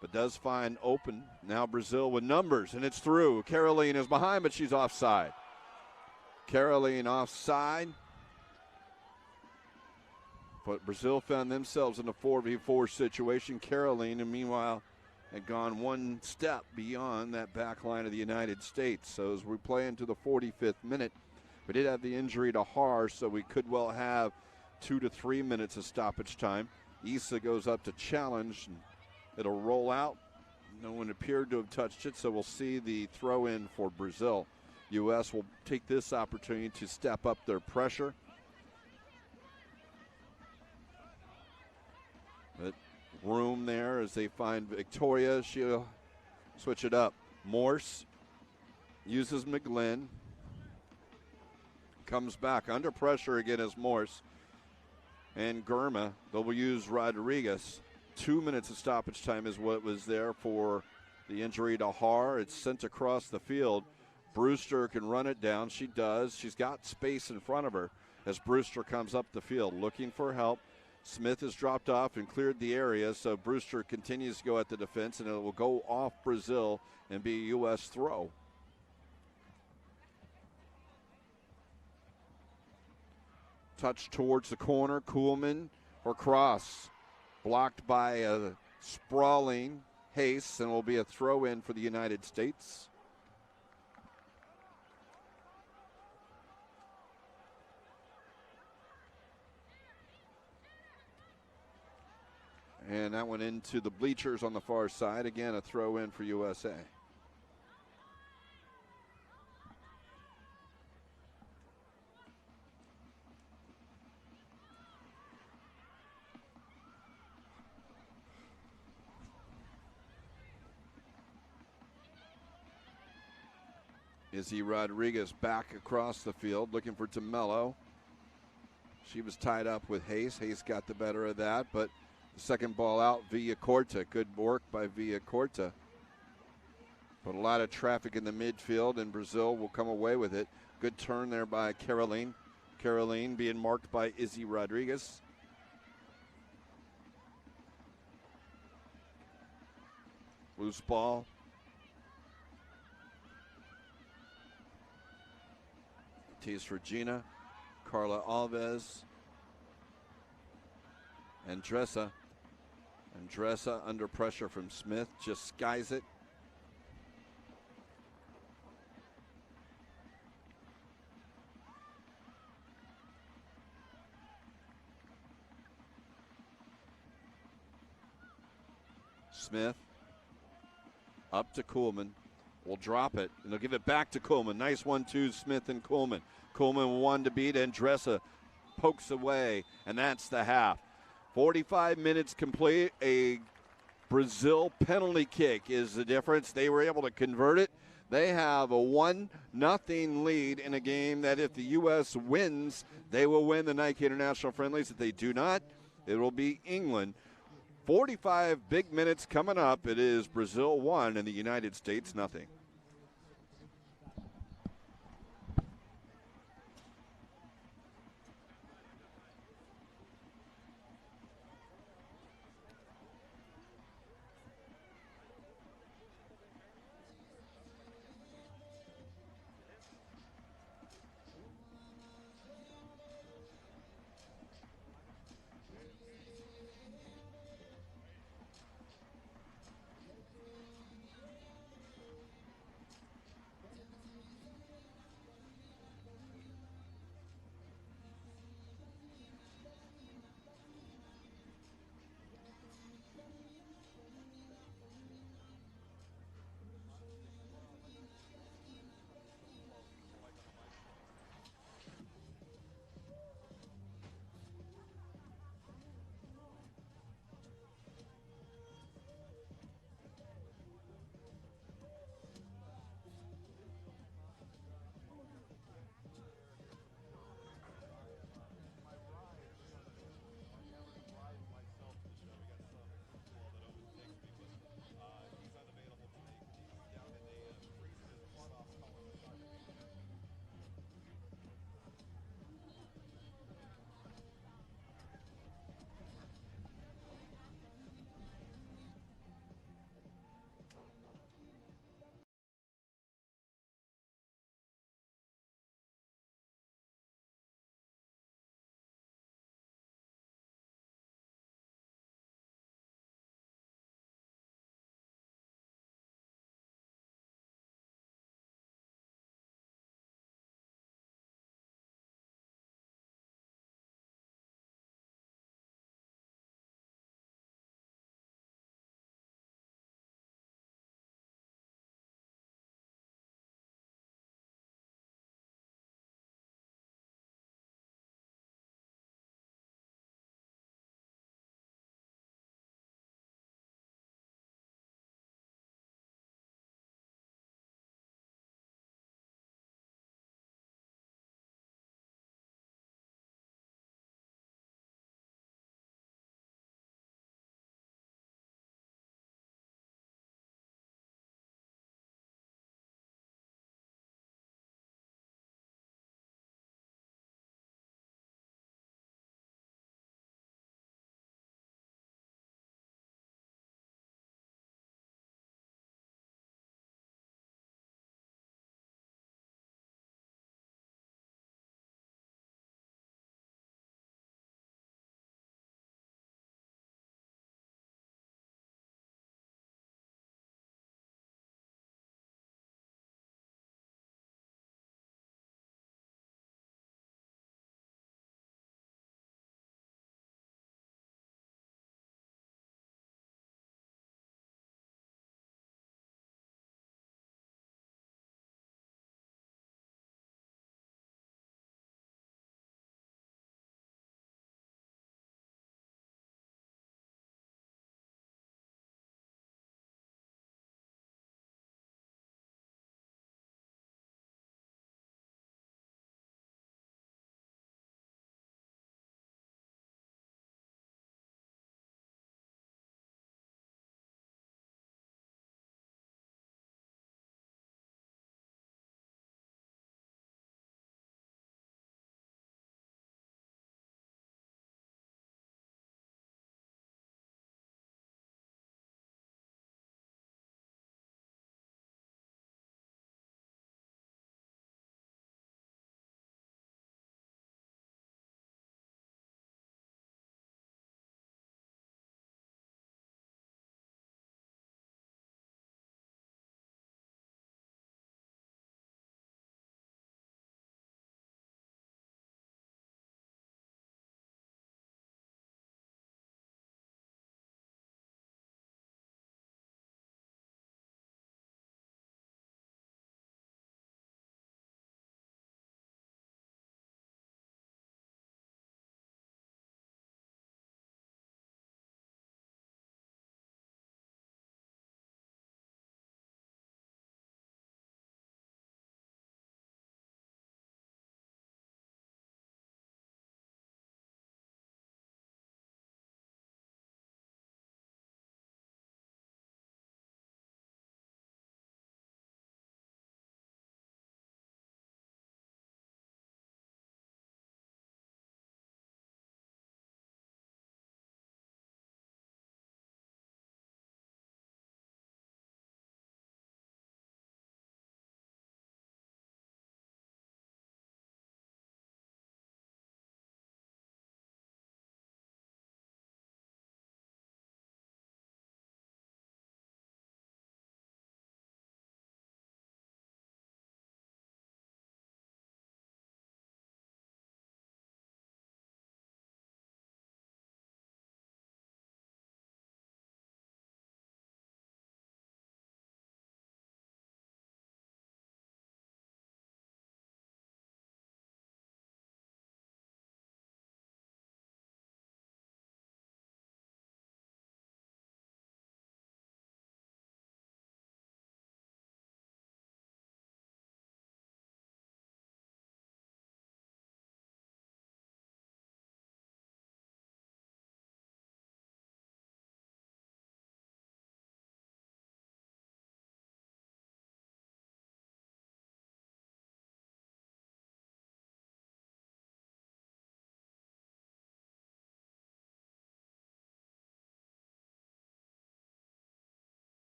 but does find open. Now Brazil with numbers, and it's through. Caroline is behind, but she's offside. Caroline offside. But Brazil found themselves in a 4v4 situation. Caroline, and meanwhile, had gone one step beyond that back line of the United States. So as we play into the 45th minute, we did have the injury to Har, so we could well have 2 to 3 minutes of stoppage time. Issa goes up to challenge, and it'll roll out. No one appeared to have touched it, so we'll see the throw in for Brazil. U.S. will take this opportunity to step up their pressure. But room there as they find Victoria. She'll switch it up. Morse uses McGlynn. Comes back under pressure again as Morse. And Germa, they'll use Rodriguez. 2 minutes of stoppage time is what was there for the injury to Har. It's sent across the field. Brewster can run it down. She does. She's got space in front of her as Brewster comes up the field looking for help. Smith has dropped off and cleared the area, so Brewster continues to go at the defense, and it will go off Brazil and be a U.S. throw. Touch towards the corner. Kuhlman or cross. Blocked by a sprawling Hayes, and will be a throw in for the United States. And that went into the bleachers on the far side. Again, a throw in for USA. Izzy Rodriguez back across the field looking for DeMello. She was tied up with Hayes. Hayes got the better of that, but the second ball out, Villacorta. Good work by Villacorta. But a lot of traffic in the midfield, and Brazil will come away with it. Good turn there by Caroline. Caroline being marked by Izzy Rodriguez. Loose ball. Tees Regina, Carla Alves, and Dressa. And Dressa under pressure from Smith, just skies it. Smith up to Kuhlman. Will drop it, and they'll give it back to Kuhlman. Nice 1-2, Smith and Kuhlman. Kuhlman one to beat, and Dressa pokes away, and that's the half. 45 minutes complete. A Brazil penalty kick is the difference. They were able to convert it. They have a 1-0 lead in a game that if the U.S. wins, they will win the Nike International Friendlies. If they do not, it will be England. 45 big minutes coming up. It is Brazil 1 and the United States 0.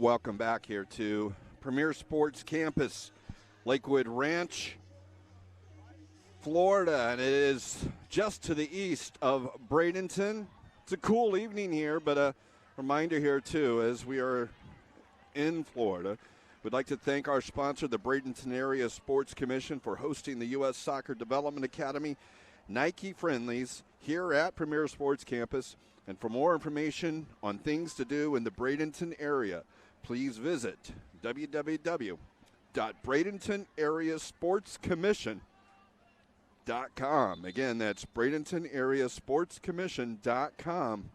Welcome back here to Premier Sports Campus, Lakewood Ranch, Florida, and it is just to the east of Bradenton. It's a cool evening here, but a reminder here too, as we are in Florida, we'd like to thank our sponsor, the Bradenton Area Sports Commission, for hosting the U.S. Soccer Development Academy Nike Friendlies here at Premier Sports Campus. And for more information on things to do in the Bradenton area, please visit www.bradentonareasportscommission.com. Again, that's bradentonareasportscommission.com.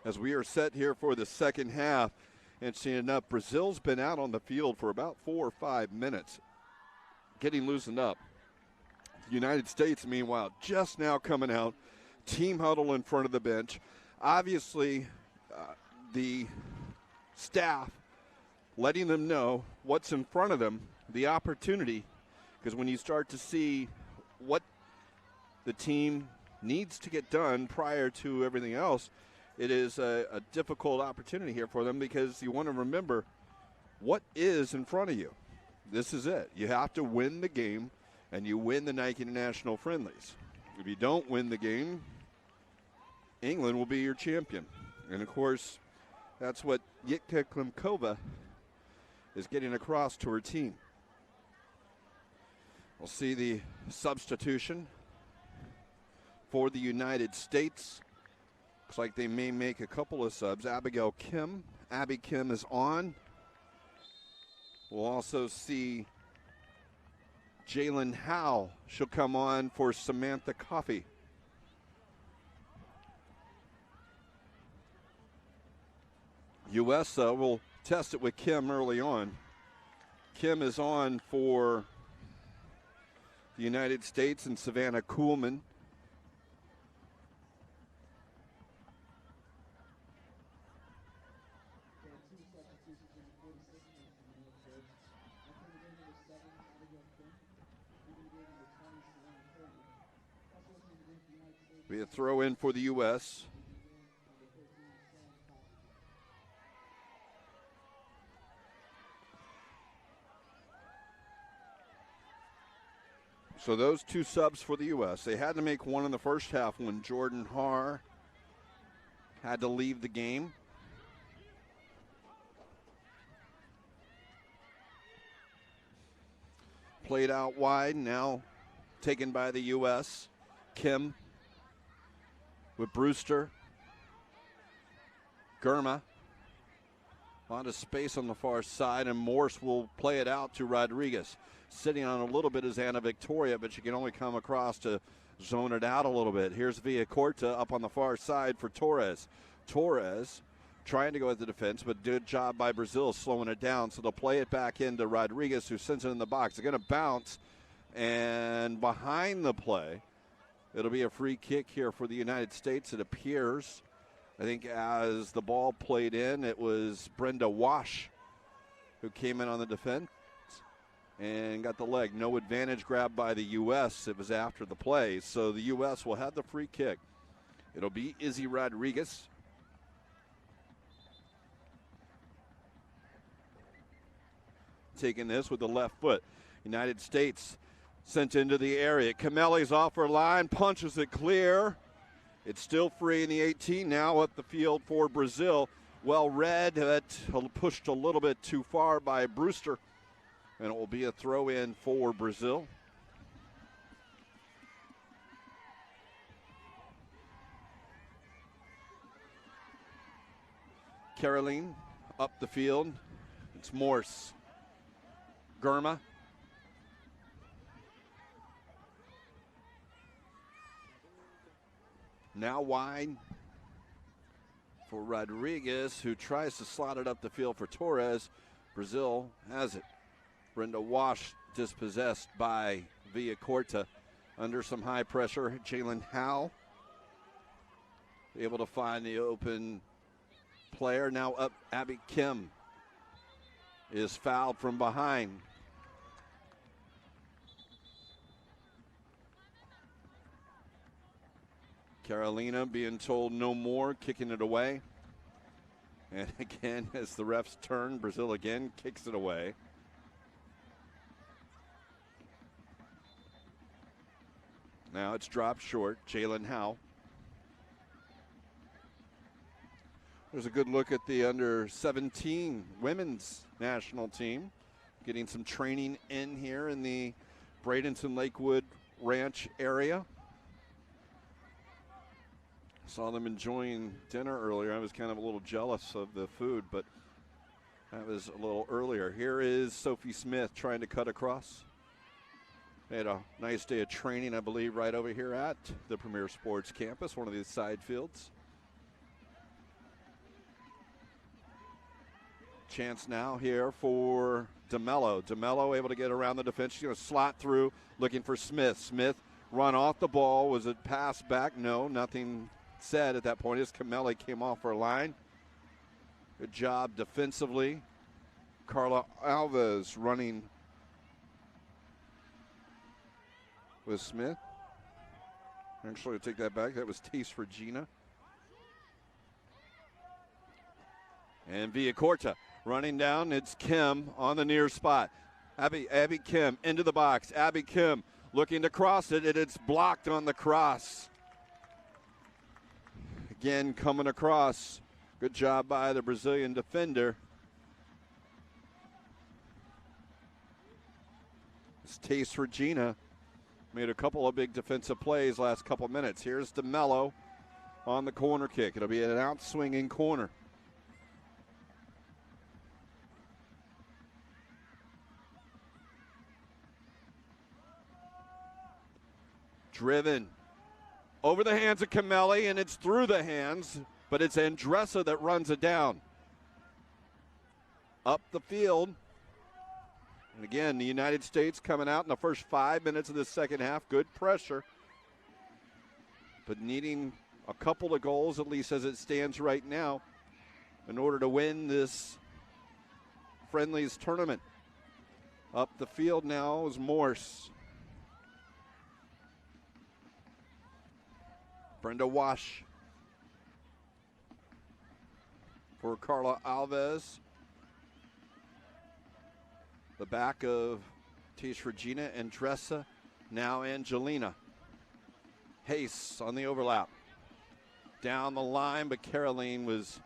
As we are set here for the second half, interesting enough, Brazil's been out on the field for about 4 or 5 minutes, getting loosened up. The United States, meanwhile, just now coming out, team huddle in front of the bench. Obviously, the staff letting them know what's in front of them, the opportunity, because when you start to see what the team needs to get done prior to everything else, it is a difficult opportunity here for them, because you want to remember what is in front of you. This is it. You have to win the game, and you win the Nike International Friendlies. If you don't win the game, England will be your champion. And, of course, that's what Jitka Klimkova is getting across to her team. We'll see the substitution for the United States. Looks like they may make a couple of subs. Abby Kim is on. We'll also see Jalen Howe. She'll come on for Samantha Coffey. U.S. will test it with Kim early on. Kim is on for the United States, and Savannah Kuhlman. Be a throw in for the U.S. So those two subs for the U.S. They had to make one in the first half when Jordan Haar had to leave the game. Played out wide, now taken by the U.S. Kim with Brewster. Germa. A lot of space on the far side, and Morse will play it out to Rodriguez. Sitting on a little bit is Anna Victoria, but she can only come across to zone it out a little bit. Here's Villacorta up on the far side for Torres. Torres trying to go at the defense, but good job by Brazil slowing it down. So they'll play it back into Rodriguez, who sends it in the box. They're going to bounce, and behind the play, it'll be a free kick here for the United States, it appears. I think as the ball played in, it was Brenda Wash who came in on the defense and got the leg. No advantage grab by the U.S. It was after the play. So the U.S. will have the free kick. It'll be Izzy Rodriguez. Taking this with the left foot. United States sent into the area. Camelli's off her line, punches it clear. It's still free in the 18, now up the field for Brazil. Well read, but pushed a little bit too far by Brewster. And it will be a throw in for Brazil. Caroline up the field. It's Morse. Germa. Now wide for Rodriguez, who tries to slot it up the field for Torres. Brazil has it. Brenda Wash dispossessed by Villacorta. Under some high pressure, Jalen Howe able to find the open player. Now up, Abby Kim is fouled from behind. Carolina being told no more, kicking it away. And again, as the refs turn, Brazil again kicks it away. Now it's dropped short. Jalen Howe. There's a good look at the under-17 women's national team. Getting some training in here in the Bradenton-Lakewood Ranch area. Saw them enjoying dinner earlier. I was kind of a little jealous of the food, but that was a little earlier. Here is Sophie Smith trying to cut across. They had a nice day of training, I believe, right over here at the Premier Sports Campus, one of these side fields. Chance now here for DeMello. DeMello able to get around the defense. She's going to slot through, looking for Smith. Smith run off the ball. Was it pass back? No, nothing said at that point as Kameli came off her line. Good job defensively. Carla Alves running with Smith. Actually, I'll take that back. That was Tace Regina. And Villacorta running down. It's Kim on the near spot. Abby Kim into the box. Abby Kim looking to cross it, and it's blocked on the cross. Again, coming across. Good job by the Brazilian defender. It's Tace Regina. Made a couple of big defensive plays last couple minutes. Here's DeMello on the corner kick. It'll be an out-swinging corner. Driven over the hands of Kameli, and it's through the hands, but it's Andressa that runs it down. Up the field. And again, the United States coming out in the first 5 minutes of the second half. Good pressure, but needing a couple of goals, at least as it stands right now, in order to win this Friendlies tournament. Up the field now is Morse. Brenda Wash for Carla Alves. The back of Tish Regina and Dressa. Now Angelina. Hayes on the overlap. Down the line, but Caroline was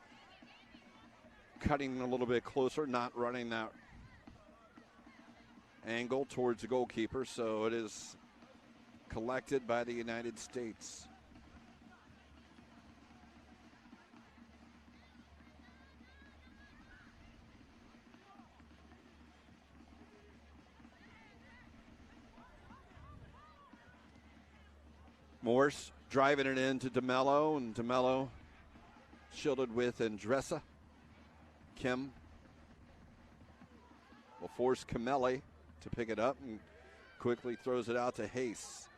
cutting a little bit closer, not running that angle towards the goalkeeper, so it is collected by the United States. Morse driving it into DeMello, and DeMello shielded with Andressa. Kim will force Kameli to pick it up and quickly throws it out to Hayes.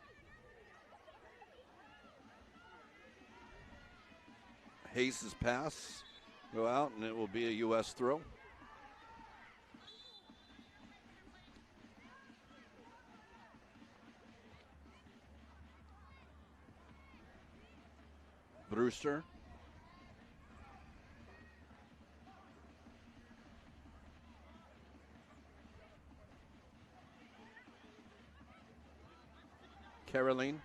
Hayes' pass go out, and it will be a U.S. throw. Brewster. Caroline.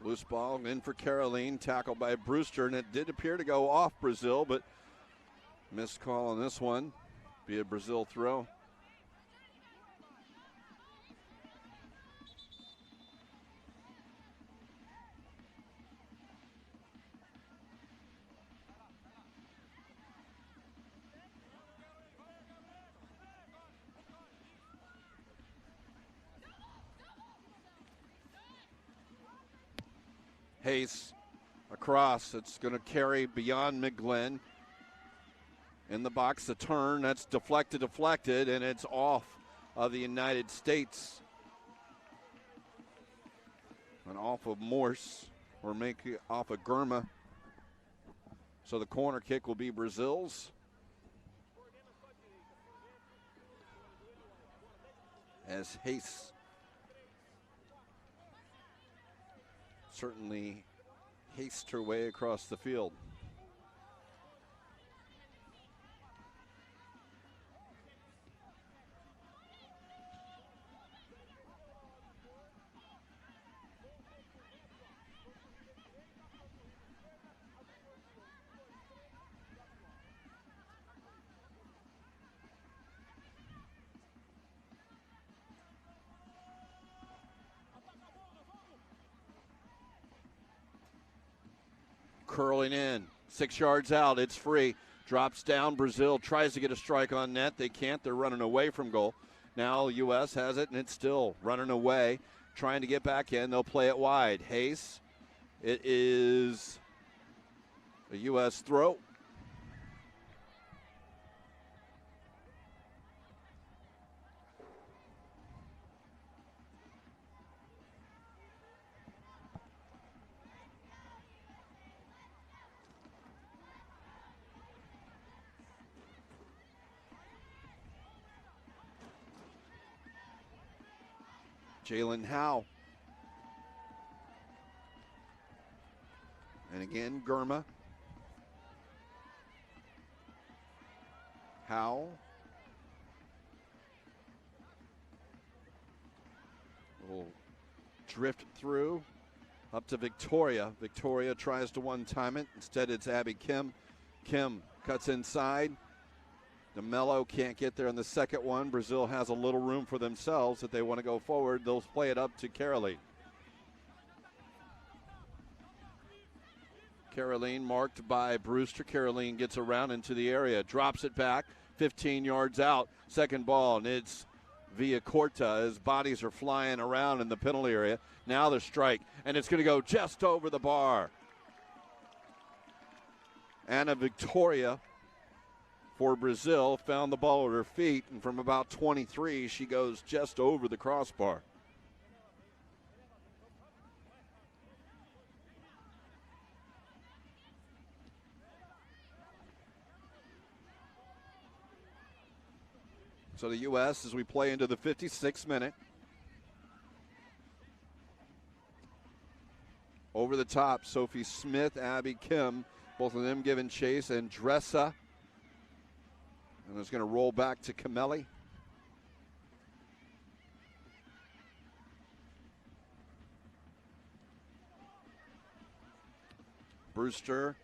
Loose ball in for Caroline, tackled by Brewster, and it did appear to go off Brazil, but missed call on this one. Be a Brazil throw. Hayes across. It's going to carry beyond McGlynn. In the box, a turn. That's deflected, and it's off of the United States. And off of Morse. or make it off of Gurma. So the corner kick will be Brazil's. As Hayes certainly hastes her way across the field. Curling in, 6 yards out, it's free. Drops down, Brazil tries to get a strike on net. They can't, they're running away from goal. Now U.S. has it, and it's still running away, trying to get back in. They'll play it wide. Hayes, it is a U.S. throw. Jalen Howe. And again, Gurma. Howe. Will drift through up to Victoria. Victoria tries to one-time it. Instead, it's Abby Kim. Kim cuts inside. DeMello can't get there on the second one. Brazil has a little room for themselves. If they want to go forward, they'll play it up to Caroline. Caroline marked by Brewster. Caroline gets around into the area, drops it back, 15 yards out. Second ball, and it's via Corta as bodies are flying around in the penalty area. Now the strike, and it's going to go just over the bar. Anna Victoria for Brazil found the ball at her feet, and from about 23, she goes just over the crossbar. So the U.S., as we play into the 56th minute, over the top, Sophie Smith, Abby Kim, both of them giving chase, and Dressa. And it's going to roll back to Camelli. Brewster.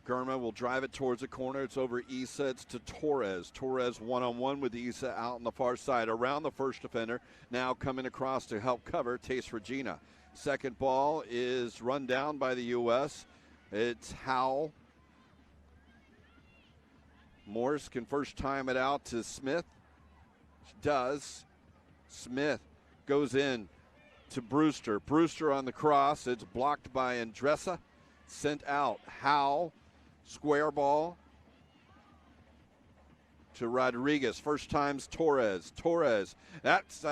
Gurma will drive it towards the corner. It's over Issa. It's to Torres. Torres one-on-one with Issa out on the far side. Around the first defender. Now coming across to help cover Tace Regina. Second ball is run down by the U.S. It's Howell. Morse can first time it out to Smith. She does. Smith goes in to Brewster. Brewster on the cross. It's blocked by Andressa. Sent out. Howell. Square ball to Rodriguez. First time's Torres. Torres. That's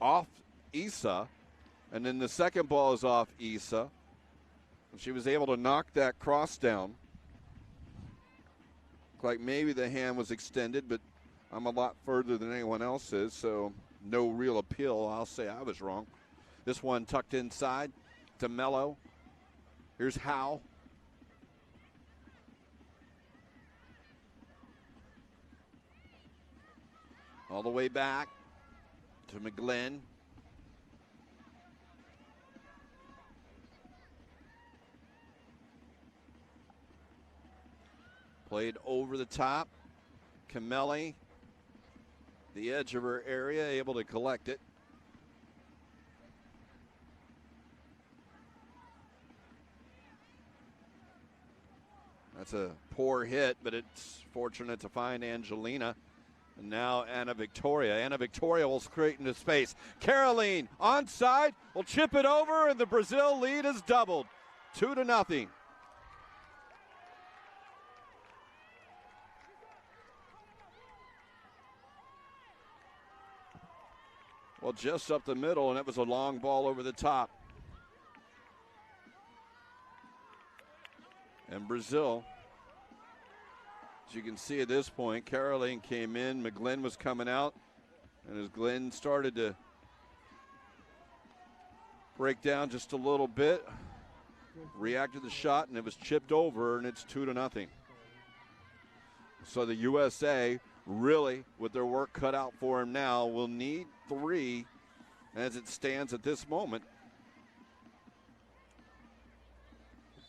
off Issa. And then the second ball is off Issa. She was able to knock that cross down. Looked like maybe the hand was extended, but I'm a lot further than anyone else is, so no real appeal. I'll say I was wrong. This one tucked inside to Mello. Here's Howe. All the way back to McGlynn. Played over the top. Camelli, the edge of her area, able to collect it. That's a poor hit, but it's fortunate to find Angelina And now Anna Victoria. Anna Victoria will create into space. Caroline onside will chip it over, and the Brazil lead is doubled, 2-0. Well, just up the middle, and it was a long ball over the top. And Brazil, as you can see at this point, Caroline came in, McGlynn was coming out, and as Glenn started to break down just a little bit, reacted to the shot, and it was chipped over, and it's 2-0. So the USA really, with their work cut out for them now, will need 3 as it stands at this moment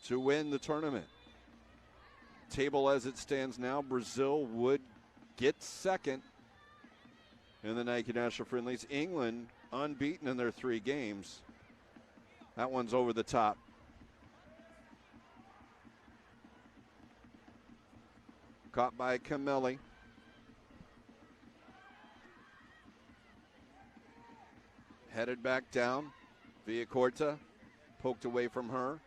to win the tournament. Table as it stands now, Brazil would get second in the Nike National Friendlies. England unbeaten in their 3 games. That one's over the top. Caught by Camelli. Headed back down. Villacorta poked away from her.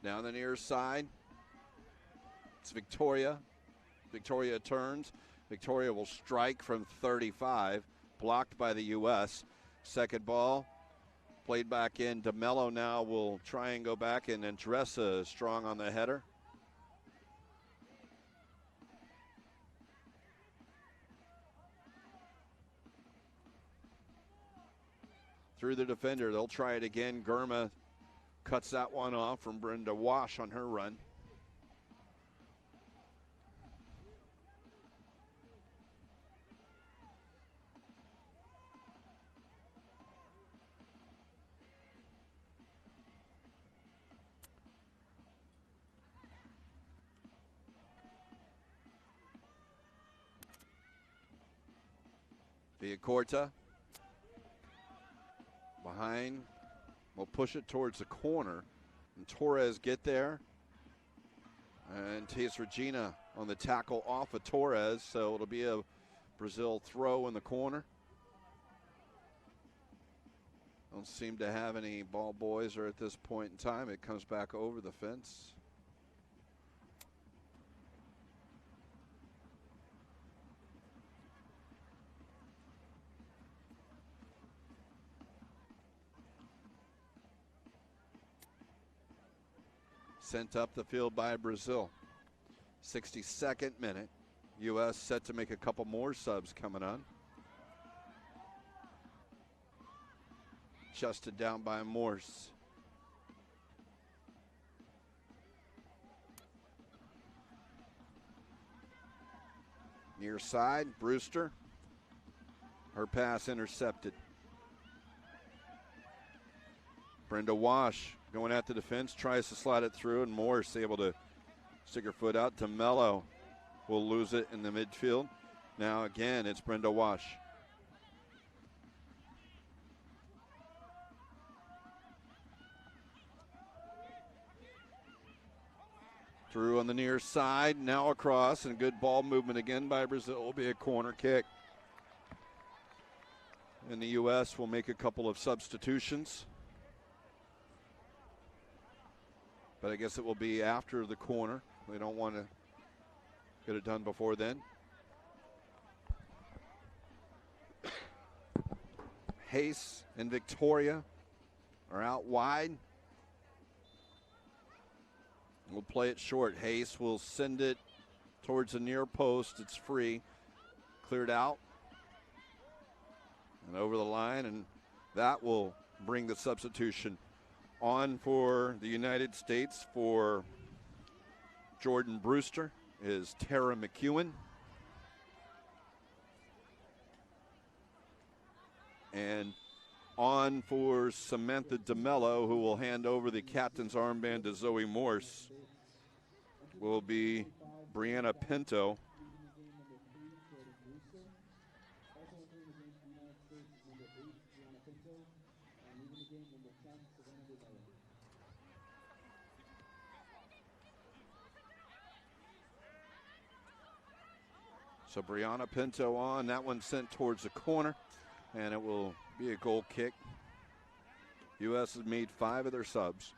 Down the near side, it's Victoria. Victoria turns. Victoria will strike from 35, blocked by the U.S. Second ball, played back in. DeMello now will try and go back, and Andressa strong on the header. Through the defender, they'll try it again. Gurma cuts that one off from Brenda Wash on her run. Villacorta behind. We'll push it towards the corner. And Torres get there. And Teas Regina on the tackle off of Torres. So it'll be a Brazil throw in the corner. Don't seem to have any ball boys or at this point in time. It comes back over the fence. Sent up the field by Brazil. 62nd minute. U.S. set to make a couple more subs coming on. Adjusted down by Morse. Near side, Brewster. Her pass intercepted. Brenda Wash going at the defense, tries to slide it through, and Morse able to stick her foot out. DeMello will lose it in the midfield. Now again, it's Brenda Wash. Through on the near side, now across, and good ball movement again by Brazil. Will be a corner kick. And the U.S. will make a couple of substitutions. But I guess it will be after the corner. They don't want to get it done before then. Hayes and Victoria are out wide. We'll play it short. Hayes will send it towards the near post. It's free. Cleared out. And over the line, and that will bring the substitution on for the United States. For Jordan Brewster is Tara McEwen. And on for Samantha DeMello, who will hand over the captain's armband to Zoe Morse. will be Brianna Pinto. So Brianna Pinto on. That one sent towards the corner, and it will be a goal kick. U.S. has made 5 of their subs.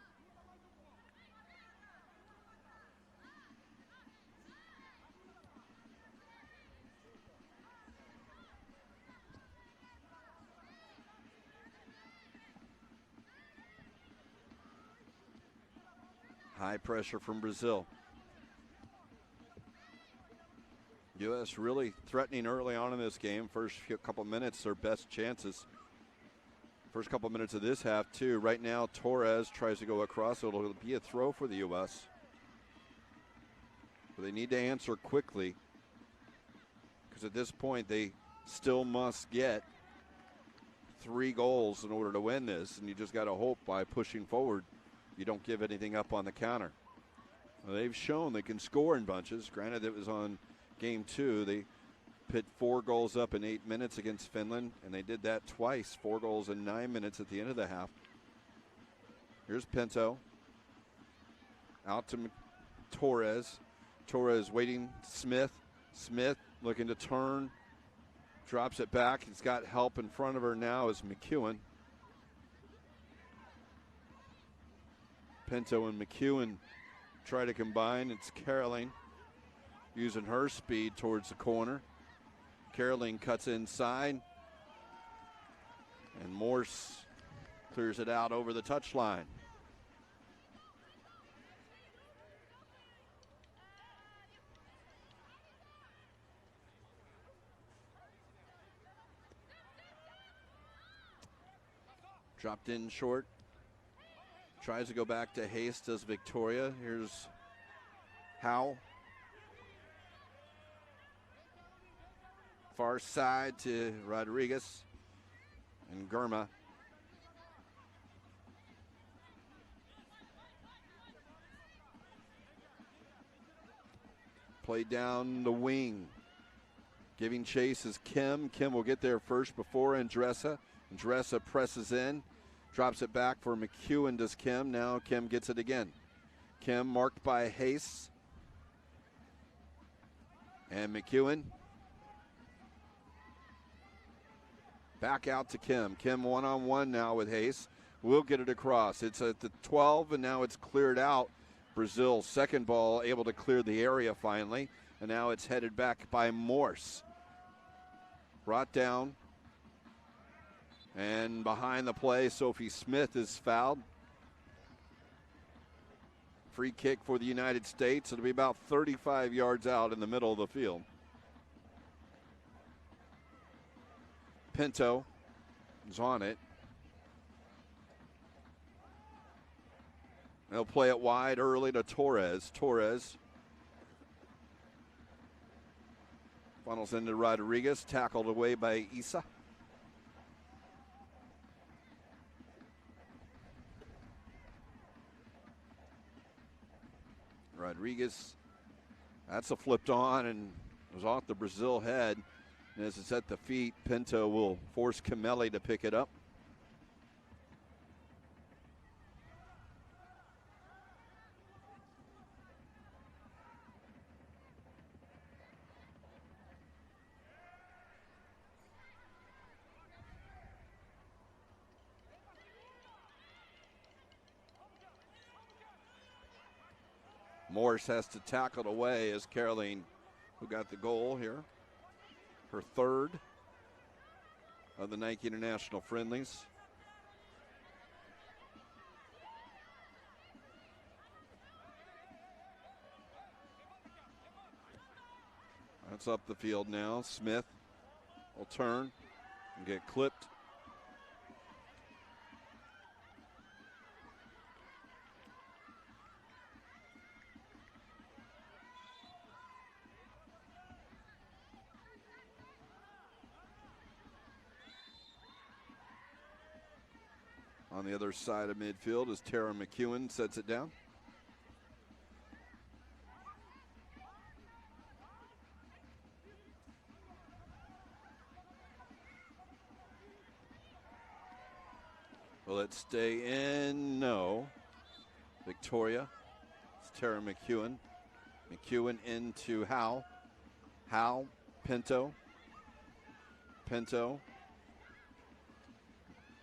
High pressure from Brazil. U.S. really threatening early on in this game. First couple minutes, their best chances. First couple minutes of this half, too. Right now, Torres tries to go across. So it'll be a throw for the U.S. But they need to answer quickly, because at this point, they still must get 3 goals in order to win this. And you just got to hope by pushing forward, you don't give anything up on the counter. Well, they've shown they can score in bunches. Granted, it was on Game 2. They put 4 goals up in 8 minutes against Finland, and they did that twice, 4 goals in 9 minutes at the end of the half. Here's Pinto. Out to Torres. Torres waiting. Smith. Smith looking to turn. Drops it back. He's got help in front of her now is McEwen. Pinto and McEwen try to combine. It's Caroline using her speed towards the corner. Caroline cuts inside, and Morse clears it out over the touchline. Dropped in short. Tries to go back to Hayes, does Victoria. Here's Howe. Far side to Rodriguez and Gurma. Play down the wing. Giving chase is Kim. Kim will get there first before Andressa. Andressa presses in. Drops it back for McEwen, does Kim. Now Kim gets it again. Kim marked by Hayes. And McEwen. Back out to Kim. Kim one-on-one now with Hayes. Will get it across. It's at the 12, and now it's cleared out. Brazil's second ball able to clear the area finally. And now it's headed back by Morse. Brought down. And behind the play, Sophie Smith is fouled. Free kick for the United States. It'll be about 35 yards out in the middle of the field. Pinto is on it. They'll play it wide early to Torres. Torres funnels into Rodriguez, tackled away by Isa. Rodriguez, that's a flipped on and was off the Brazil head. And as it's at the feet, Pinto will force Camelli to pick it up. Morse has to tackle it away as Caroline, who got the goal here, her third of the Nike International Friendlies. That's up the field now. Smith will turn and get clipped. On the other side of midfield as Tara McEwen sets it down. Will it stay in? No. Victoria. It's Tara McEwen. McEwen into Howe. Howe, Pinto. Pinto.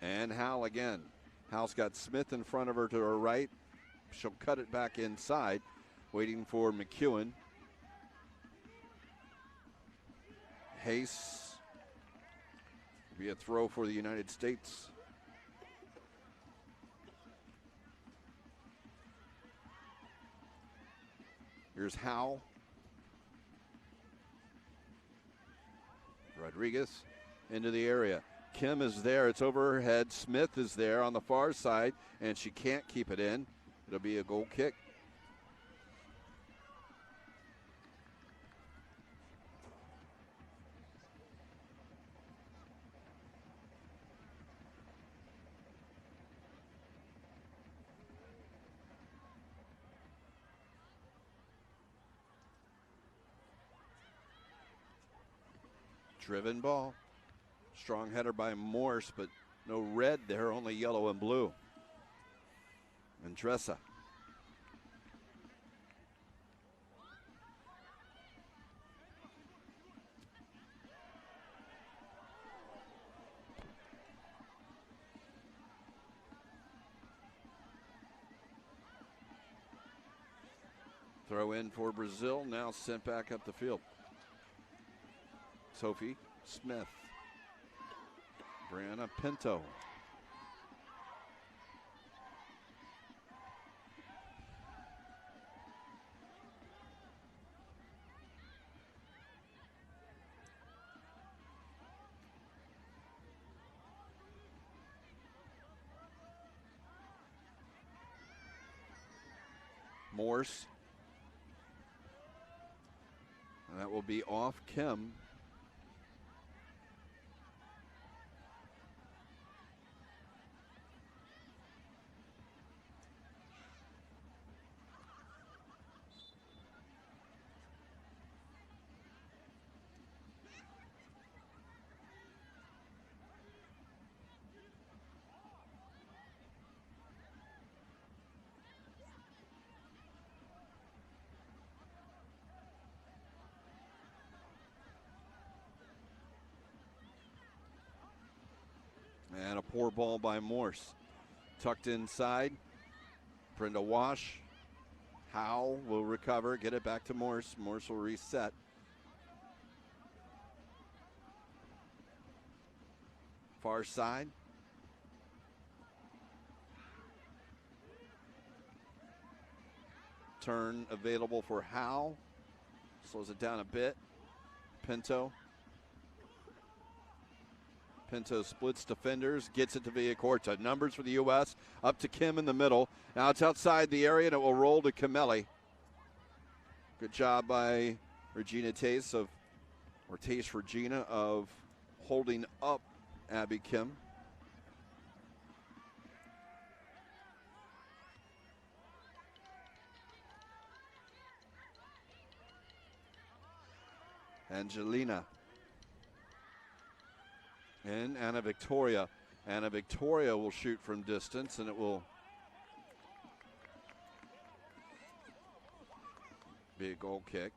And Howe again. Howe's got Smith in front of her to her right. She'll cut it back inside, waiting for McEwen. Hayes. Be a throw for the United States. Here's Howe. Rodriguez into the area. Kim is there. It's over her head. Smith is there on the far side, and she can't keep it in. It'll be a goal kick. Driven ball. Strong header by Morse, but no red there, only yellow and blue. And Dressa. Throw in for Brazil, now sent back up the field. Sophie Smith. Brianna Pinto. Morse. And that will be off Kim. And a poor ball by Morse. Tucked inside. Brenda Wash. Howe will recover, get it back to Morse. Morse will reset. Far side. Turn available for Howe. Slows it down a bit. Pinto. Pinto splits defenders, gets it to Villacorta. Numbers for the U.S. Up to Kim in the middle. Now it's outside the area, and it will roll to Camelli. Good job by Regina Tace Regina of holding up Abby Kim. Angelina. And Anna Victoria. Anna Victoria will shoot from distance, and it will be a goal kick.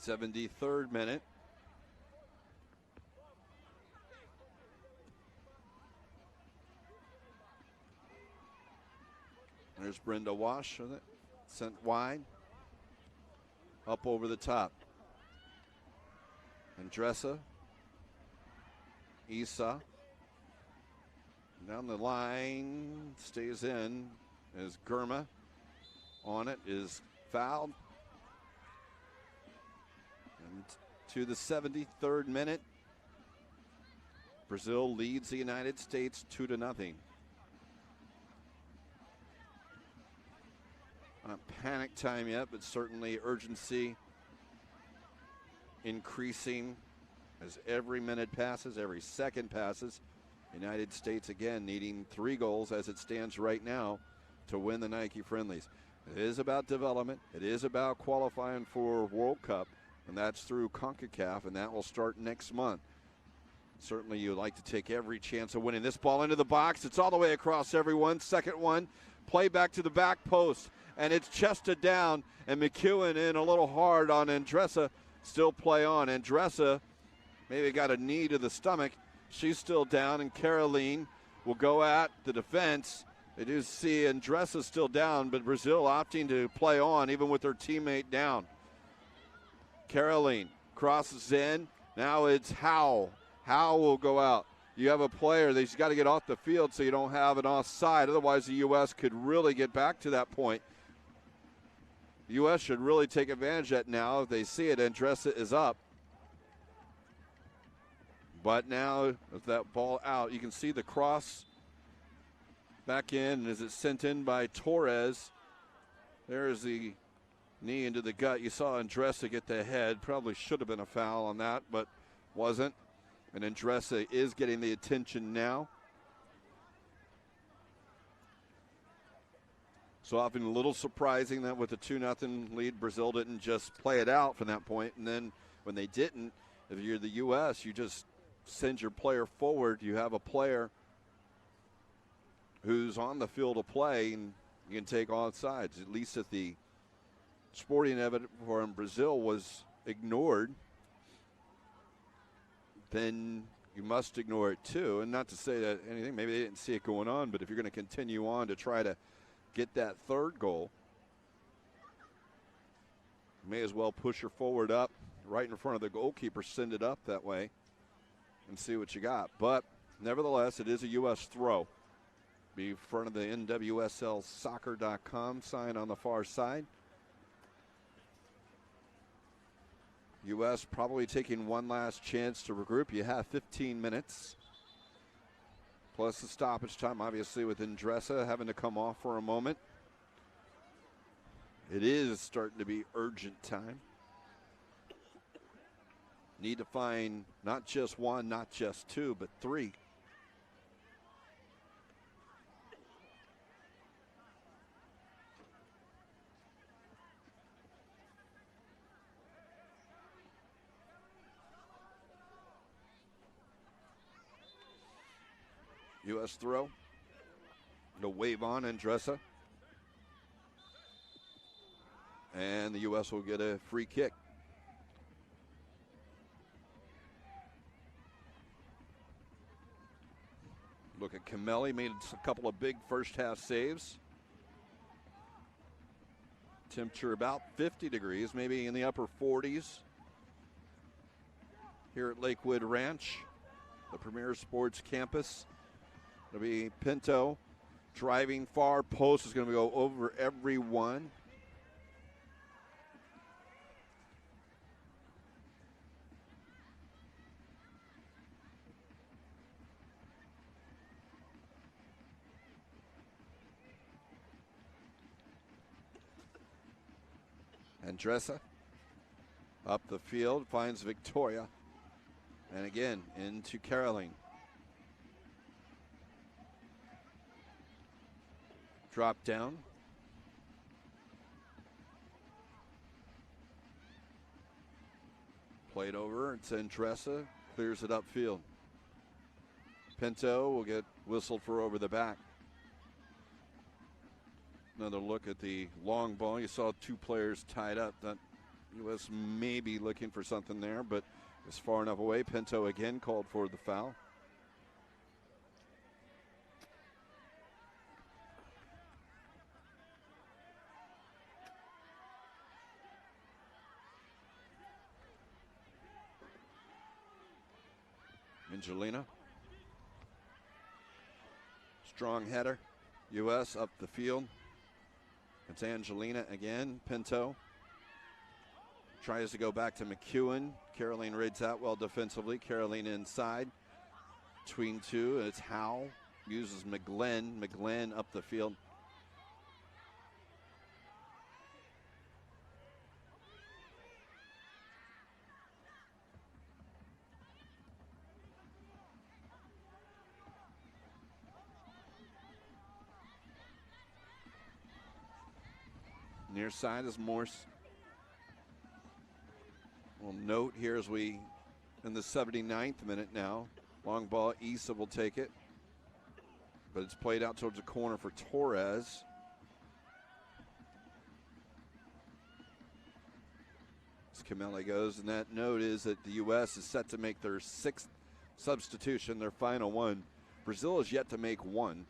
'73rd minute. There's Brenda Wash with it. Sent wide. Up over the top. Andressa. Isa. Down the line. Stays in. As Germa on it is fouled. And to the 73rd minute. Brazil leads the United States 2-0. Not panic time yet, but certainly urgency increasing as every minute passes, every second passes. United States again needing 3 goals as it stands right now to win the Nike Friendlies. It is about development. It is about qualifying for World Cup, and that's through CONCACAF, and that will start next month. Certainly you'd like to take every chance of winning this ball into the box. It's all the way across everyone. Second one, play back to the back post, and it's chested down, and McEwen in a little hard on Andressa. Still play on. Andressa maybe got a knee to the stomach. She's still down, and Caroline will go at the defense. They do see Andressa still down, but Brazil opting to play on even with their teammate down. Caroline crosses in. Now it's Howe. Howe will go out. You have a player that's got to get off the field so you don't have an offside. Otherwise, the U.S. could really get back to that point. The U.S. should really take advantage of that now. If they see it, Andressa is up. But now, with that ball out, you can see the cross back in, and as it's sent in by Torres, there's the knee into the gut. You saw Andressa get the head. Probably should have been a foul on that, but wasn't. And Andressa is getting the attention now. So often a little surprising that with a 2-0 lead, Brazil didn't just play it out from that point. And then when they didn't, if you're the U.S., you just send your player forward. You have a player who's on the field of play, and you can take all sides. At least if the sporting evidence for Brazil was ignored, then you must ignore it too. And not to say that anything, maybe they didn't see it going on, but if you're going to continue on to try to get that third goal, you may as well push her forward up right in front of the goalkeeper, send it up that way, and see what you got. But nevertheless, it is a U.S. throw. Be in front of the NWSLsoccer.com sign on the far side. U.S. probably taking one last chance to regroup. You have 15 minutes. Plus the stoppage time, obviously, with Andressa having to come off for a moment. It is starting to be urgent time. Need to find not just one, not just two, but three. U.S. throw. The wave on Andressa. And the U.S. will get a free kick. Look at Camelli, made a couple of big first half saves. Temperature about 50 degrees, maybe in the upper 40s here at Lakewood Ranch, the Premier Sports Campus. It'll be Pinto driving far post, is going to go over everyone. Andressa up the field, finds Victoria. And again, into Caroline. Drop down. Played over, it's Andressa, clears it upfield. Pinto will get whistled for over the back. Another look at the long ball. You saw two players tied up. That U.S. may be looking for something there, but it's far enough away. Pinto again called for the foul. Angelina. Strong header. U.S. up the field. It's Angelina again. Pinto tries to go back to McEwen. Caroline reads that well defensively. Caroline inside. Between two, and it's Howe. Uses McGlenn. McGlenn up the field. Near side is Morse. We'll note here as we, in the 79th minute now, long ball, Issa will take it. But it's played out towards the corner for Torres. As Kamele goes, and that note is that the U.S. is set to make their 6th substitution, their final one. Brazil is yet to make one,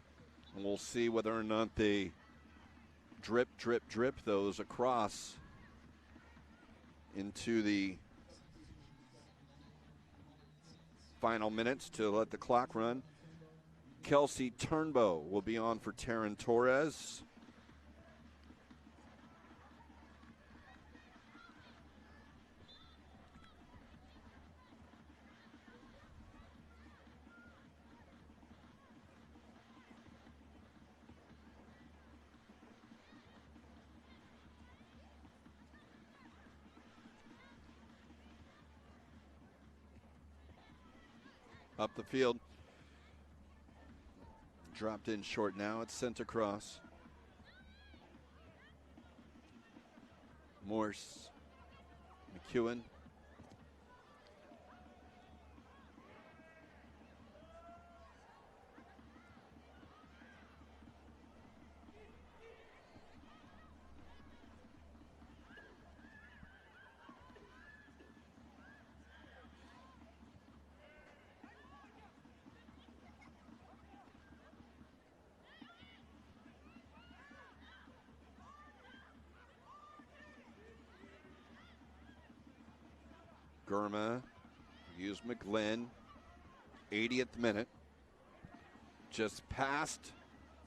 and we'll see whether or not they drip those across into the final minutes to let the clock run. Kelsey Turnbow will be on for Taryn Torres. Up the field. Dropped in short now. It's sent across. Morse. McEwen. Gurma, use McGlynn, 80th minute, just past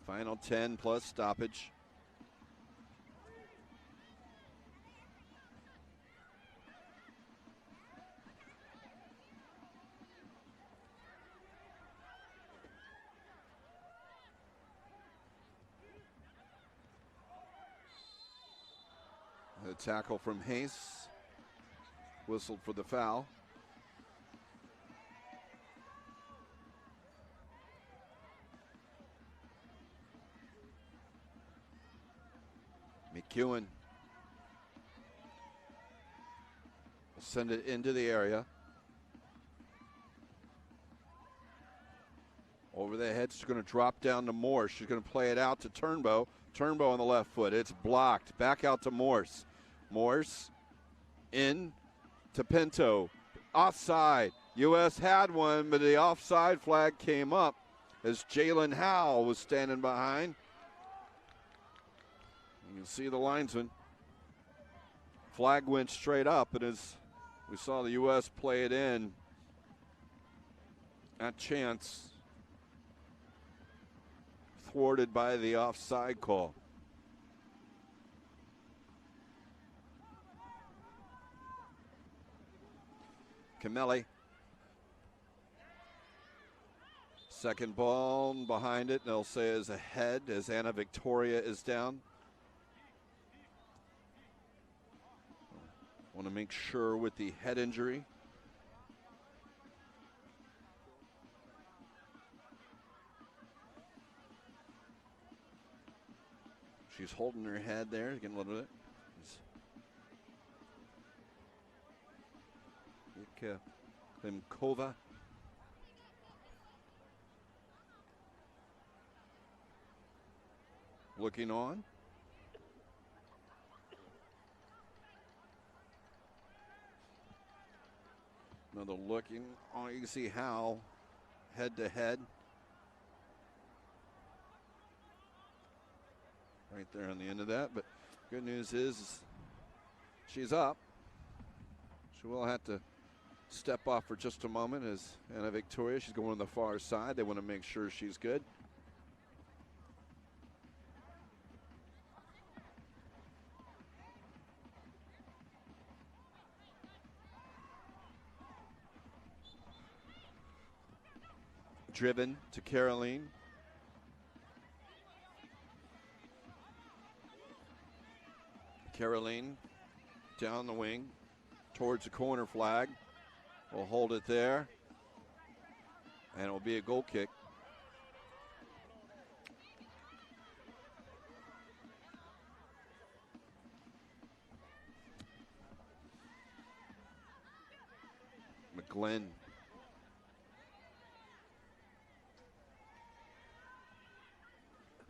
final 10 plus stoppage. The tackle from Hayes. Whistled for the foul. McEwen will send it into the area. Over the head, she's going to drop down to Morse. She's going to play it out to Turnbow. Turnbow on the left foot. It's blocked. Back out to Morse. Morse in to Pinto. Offside. U.S. had one, but the offside flag came up as Jalen Howell was standing behind. You can see the linesman. Flag went straight up, and as we saw the U.S. play it in at chance, thwarted by the offside call. Kamele. Second ball behind it, they'll say is ahead as Anna Victoria is down. Want to make sure with the head injury. She's holding her head there, getting a little bit. Klimkova. Looking on. Another looking. Oh, you can see Howe head to head. Right there on the end of that. But good news is she's up. She will have to step off for just a moment as Anna Victoria. She's going on the far side. They want to make sure she's good. Driven to Caroline. Caroline down the wing towards the corner flag. We'll hold it there, and it'll be a goal kick. McGlynn.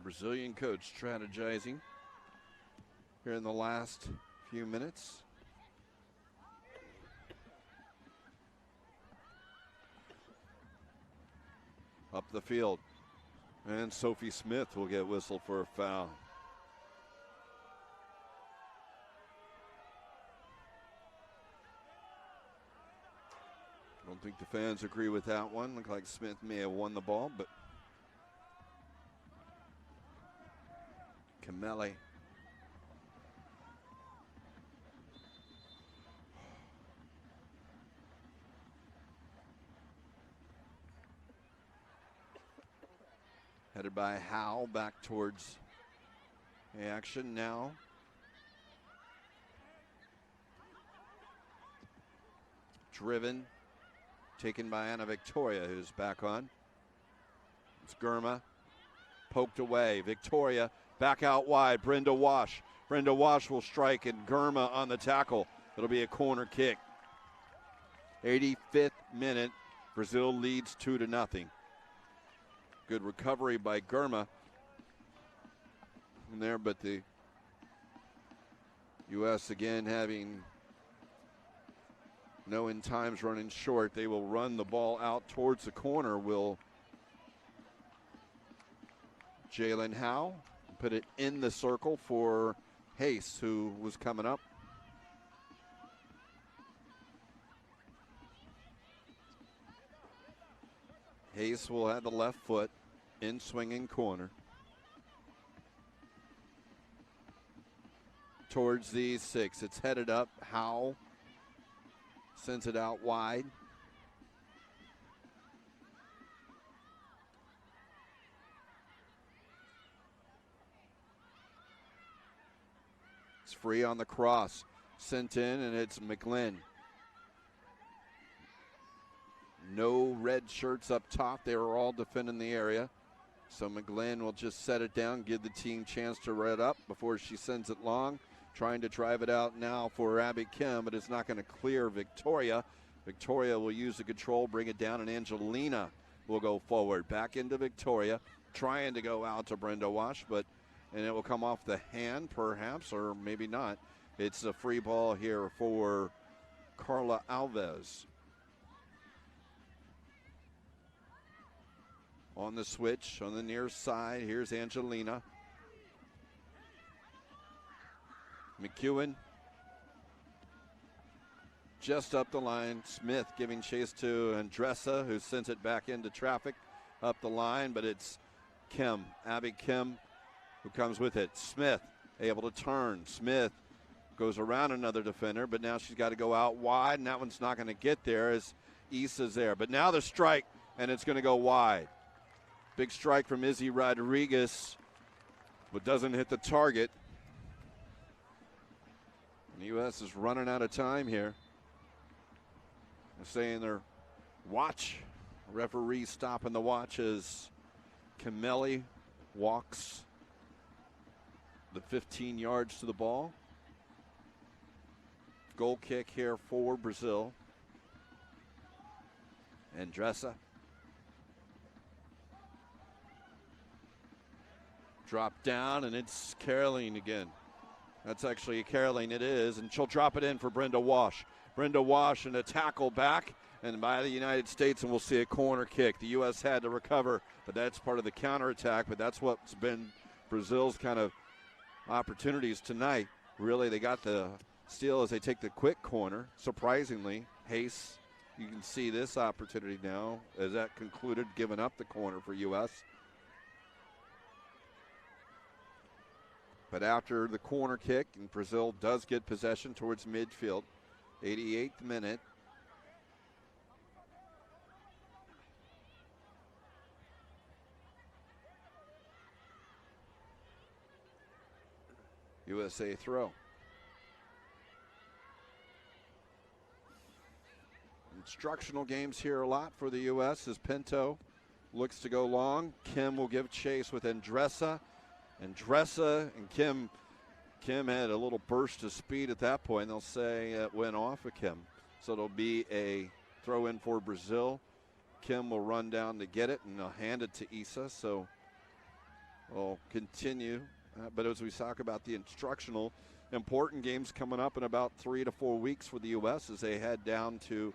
Brazilian coach strategizing here in the last few minutes. Up the field. And Sophie Smith will get whistled for a foul. I don't think the fans agree with that one. Looked like Smith may have won the ball, but Camelli. Headed by Howe back towards the action now. Driven, taken by Anna Victoria, who's back on. It's Girma, poked away. Victoria back out wide. Brenda Wash. Brenda Wash will strike, and Girma on the tackle. It'll be a corner kick. 85th minute. Brazil leads 2-0. Good recovery by Girma in there, but the U.S. again having no end times running short. They will run the ball out towards the corner. Will Jalen Howe put it in the circle for Hayes, who was coming up. Hayes will have the left foot in swinging corner. Towards the 6. It's headed up. Howe sends it out wide. It's free on the cross. Sent in, and it's McGlynn. No red shirts up top. They were all defending the area. So McGlynn will just set it down, give the team chance to red up before she sends it long. Trying to drive it out now for Abby Kim, but it's not going to clear Victoria. Victoria will use the control, bring it down, and Angelina will go forward. Back into Victoria, trying to go out to Brenda Wash, and it will come off the hand perhaps, or maybe not. It's a free ball here for Carla Alves. On the switch, on the near side, here's Angelina. McEwen just up the line. Smith giving chase to Andressa, who sends it back into traffic up the line, but it's Kim, Abby Kim, who comes with it. Smith able to turn. Smith goes around another defender, but now she's got to go out wide, and that one's not going to get there as Issa's there. But now the strike, and it's going to go wide. Big strike from Izzy Rodriguez, but doesn't hit the target. And the U.S. is running out of time here. They're saying their watch. Referee stopping the watch as Camelli walks the 15 yards to the ball. Goal kick here for Brazil. Andressa. Drop down, and it's Caroline again. That's actually Caroline, it is, and she'll drop it in for Brenda Wash. Brenda Wash and a tackle back, and by the United States, and we'll see a corner kick. The U.S. had to recover, but that's part of the counterattack, but that's what's been Brazil's kind of opportunities tonight. Really, they got the steal as they take the quick corner. Surprisingly, Hayes, you can see this opportunity now as that concluded, giving up the corner for U.S. But after the corner kick, and Brazil does get possession towards midfield, 88th minute. USA throw. Instructional games here a lot for the U.S. as Pinto looks to go long. Kim will give chase with Andressa. Andressa and Kim had a little burst of speed at that point. They'll say it went off of Kim. So it'll be a throw in for Brazil. Kim will run down to get it, and they'll hand it to Issa. So we'll continue. But as we talk about the instructional, important games coming up in about 3 to 4 weeks for the U.S. as they head down to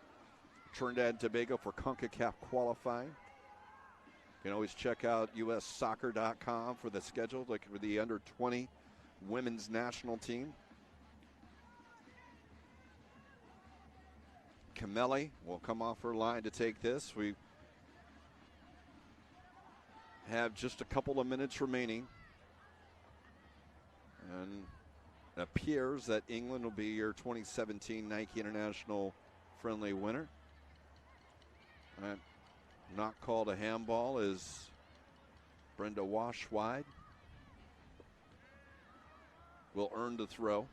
Trinidad and Tobago for CONCACAF qualifying. You can always check out ussoccer.com for the schedule, like for the under-20 women's national team. Kameli will come off her line to take this. We have just a couple of minutes remaining. And it appears that England will be your 2017 Nike International Friendly winner. Not called a handball is Brenda Wash wide. Will earn the throw.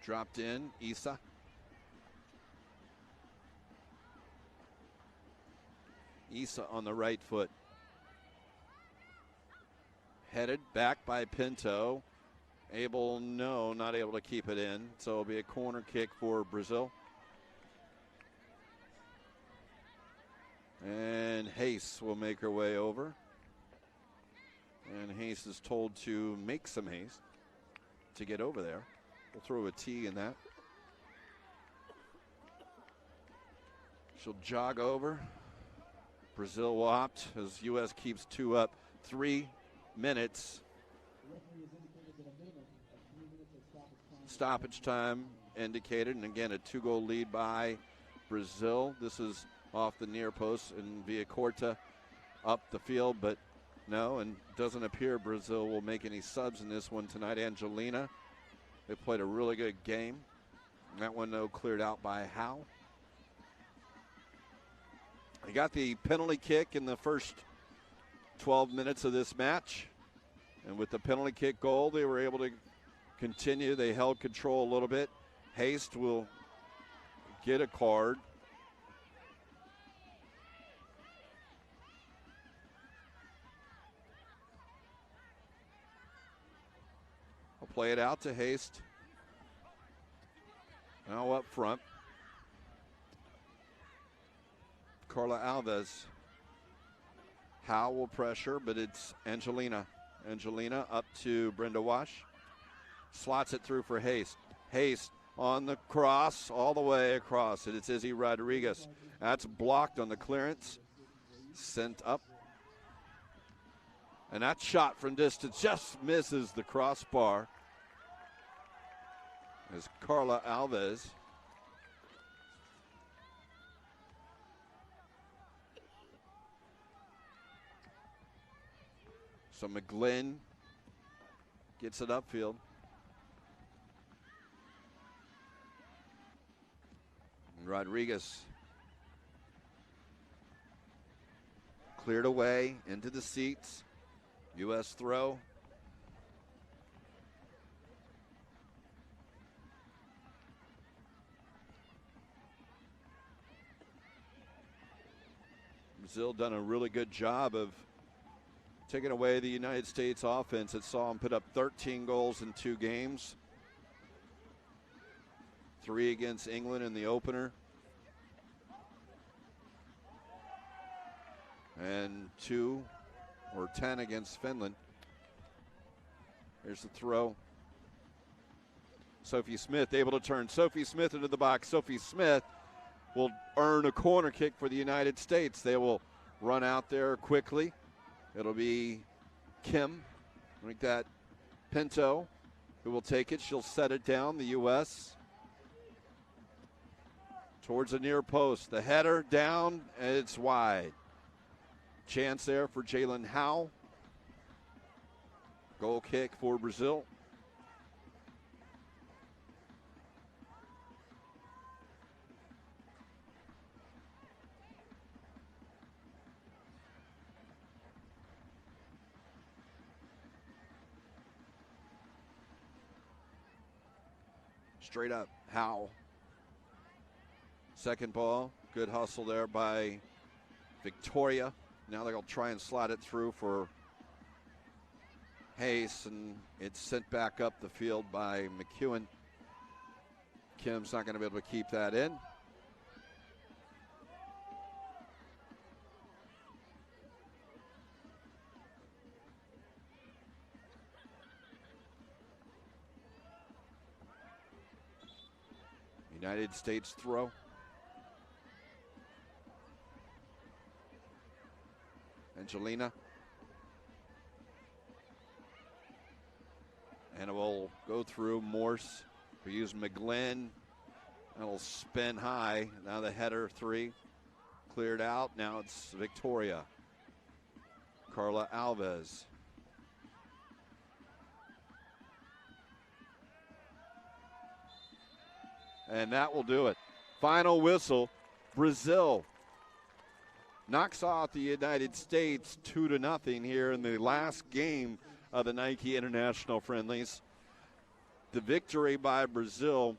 Dropped in, Issa. Issa on the right foot. Headed back by Pinto. Not able to keep it in. So it'll be a corner kick for Brazil. And Hayes will make her way over. And Hayes is told to make some haste to get over there. We'll throw a T in that. She'll jog over. Brazil will opt as U.S. keeps 2 up. 3 minutes. Stoppage time indicated. And again, a 2-goal lead by Brazil. This is off the near post and Villacorta up the field, but no, and doesn't appear Brazil will make any subs in this one tonight. Angelina, they played a really good game. That one, though, cleared out by Howe. They got the penalty kick in the first 12 minutes of this match. And with the penalty kick goal, they were able to continue. They held control a little bit. Haste will get a card. I'll play it out to Haste. Now up front. Carla Alves. Howe will pressure, but it's Angelina. Angelina up to Brenda Wash. Slots it through for Haste. Haste on the cross, all the way across. It's Izzy Rodriguez. That's blocked on the clearance. Sent up. And that shot from distance just misses the crossbar. As Carla Alves. So McGlynn gets it upfield. And Rodriguez cleared away into the seats. U.S. throw. Brazil done a really good job of taking away the United States offense. It saw them put up 13 goals in 2 games. 3 against England in the opener. And 2 or 10 against Finland. Here's the throw. Sophie Smith able to turn Sophie Smith into the box. Sophie Smith will earn a corner kick for the United States. They will run out there quickly. It'll be Kim, like that, Pinto, who will take it. She'll set it down, the U.S. towards the near post. The header down, and it's wide. Chance there for Jalen Howe. Goal kick for Brazil. Straight up, Howe Second ball, good hustle there by Victoria. Now they'll try and slide it through for Hayes, and it's sent back up the field by McEwen. Kim's not going to be able to keep that in. United States throw. Angelina. And it will go through Morse. We use McGlynn. It'll spin high. Now the header 3 cleared out. Now it's Victoria. Carla Alves. And that will do it. Final whistle. Brazil knocks out the United States 2-0 here in the last game of the Nike International Friendlies. The victory by Brazil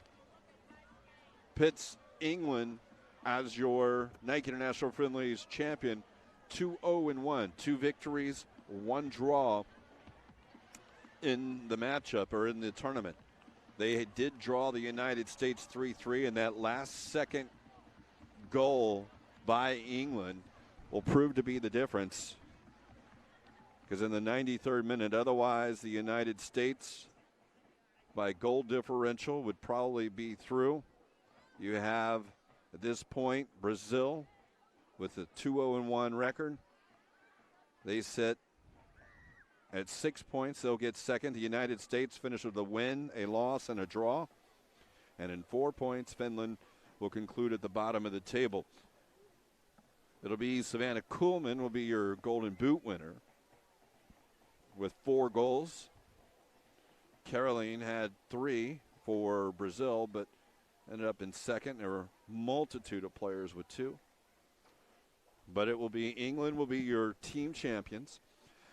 pits England as your Nike International Friendlies champion 2-0-1. 2 victories, 1 draw in the matchup or in the tournament. They did draw the United States 3-3, and that last second goal by England will prove to be the difference. Because in the 93rd minute, otherwise the United States, by goal differential, would probably be through. You have, at this point, Brazil with a 2-0-1 record. They sit at 6 points. They'll get second. The United States finish with a win, a loss, and a draw. And in 4 points, Finland will conclude at the bottom of the table. It'll be Savannah Kuhlman will be your Golden Boot winner with 4 goals. Caroline had 3 for Brazil, but ended up in second. There were a multitude of players with 2. But it will be England will be your team champions.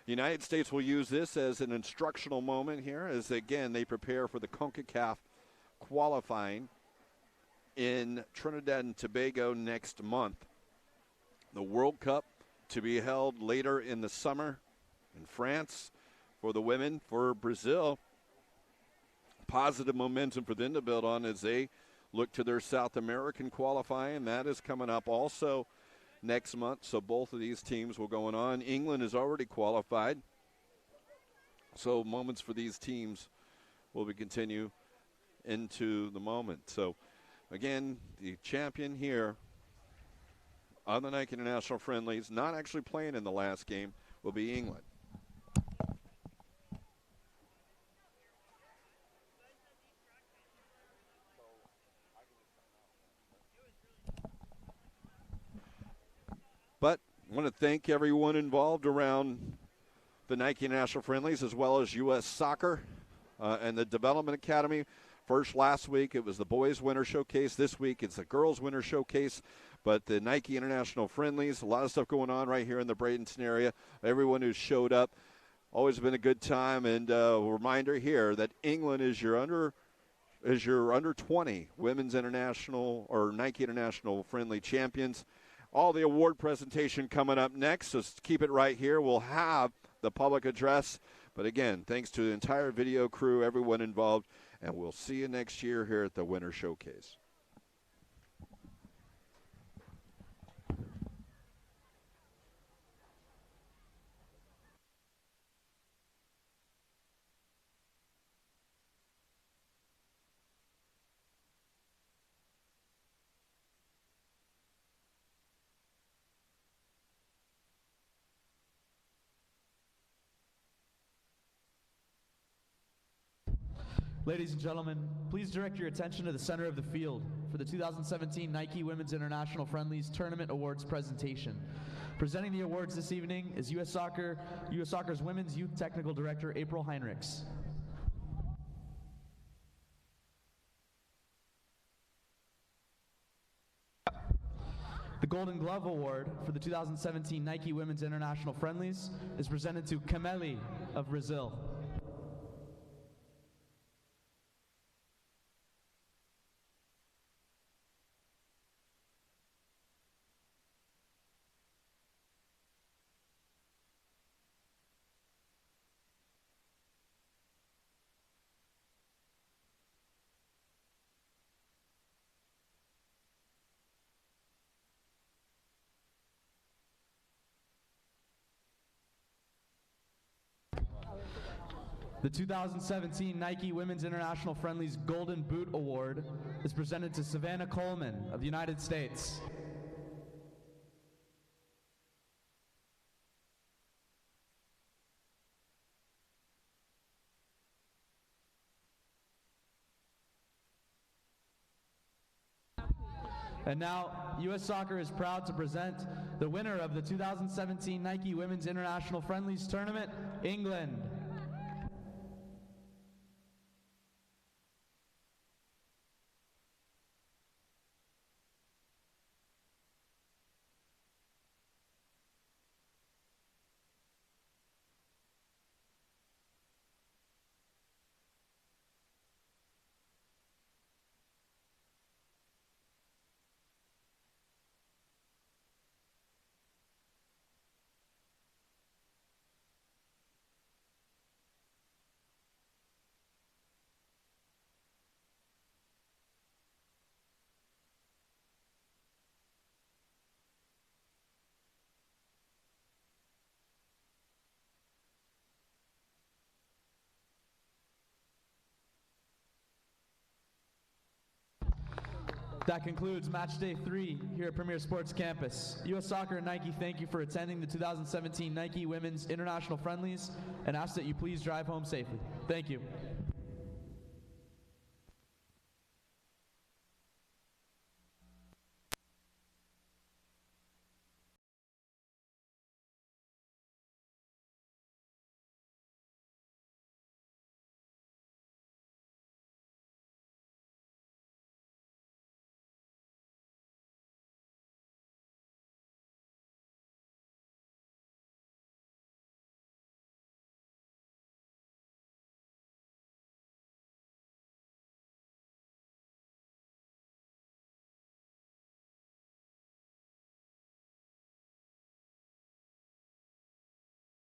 The United States will use this as an instructional moment here as, again, they prepare for the CONCACAF qualifying in Trinidad and Tobago next month. The World Cup to be held later in the summer in France for the women. For Brazil, positive momentum for them to build on as they look to their South American qualifying. That is coming up also next month, so both of these teams will go on. England is already qualified, so moments for these teams will be continue into the moment. So, again, the champion here on the Nike International Friendlies, not actually playing in the last game, will be England. But I want to thank everyone involved around the Nike International Friendlies, as well as U.S. Soccer and the Development Academy. First, last week, it was the Boys Winter Showcase. This week, it's the Girls Winter Showcase. But the Nike International Friendlies, a lot of stuff going on right here in the Bradenton area. Everyone who's showed up, always been a good time. And a reminder here that England is your under 20 Women's International or Nike International Friendly champions. All the award presentation coming up next, so keep it right here. We'll have the public address. But again, thanks to the entire video crew, everyone involved, and we'll see you next year here at the Winter Showcase. Ladies and gentlemen, please direct your attention to the center of the field for the 2017 Nike Women's International Friendlies Tournament Awards presentation. Presenting the awards this evening is U.S. Soccer's Women's Youth Technical Director, April Heinrichs. The Golden Glove Award for the 2017 Nike Women's International Friendlies is presented to Cameli of Brazil. The 2017 Nike Women's International Friendlies Golden Boot Award is presented to Savannah Coleman of the United States. And now, U.S. Soccer is proud to present the winner of the 2017 Nike Women's International Friendlies Tournament, England. That concludes match day 3 here at Premier Sports Campus. U.S. Soccer and Nike thank you for attending the 2017 Nike Women's International Friendlies and ask that you please drive home safely. Thank you.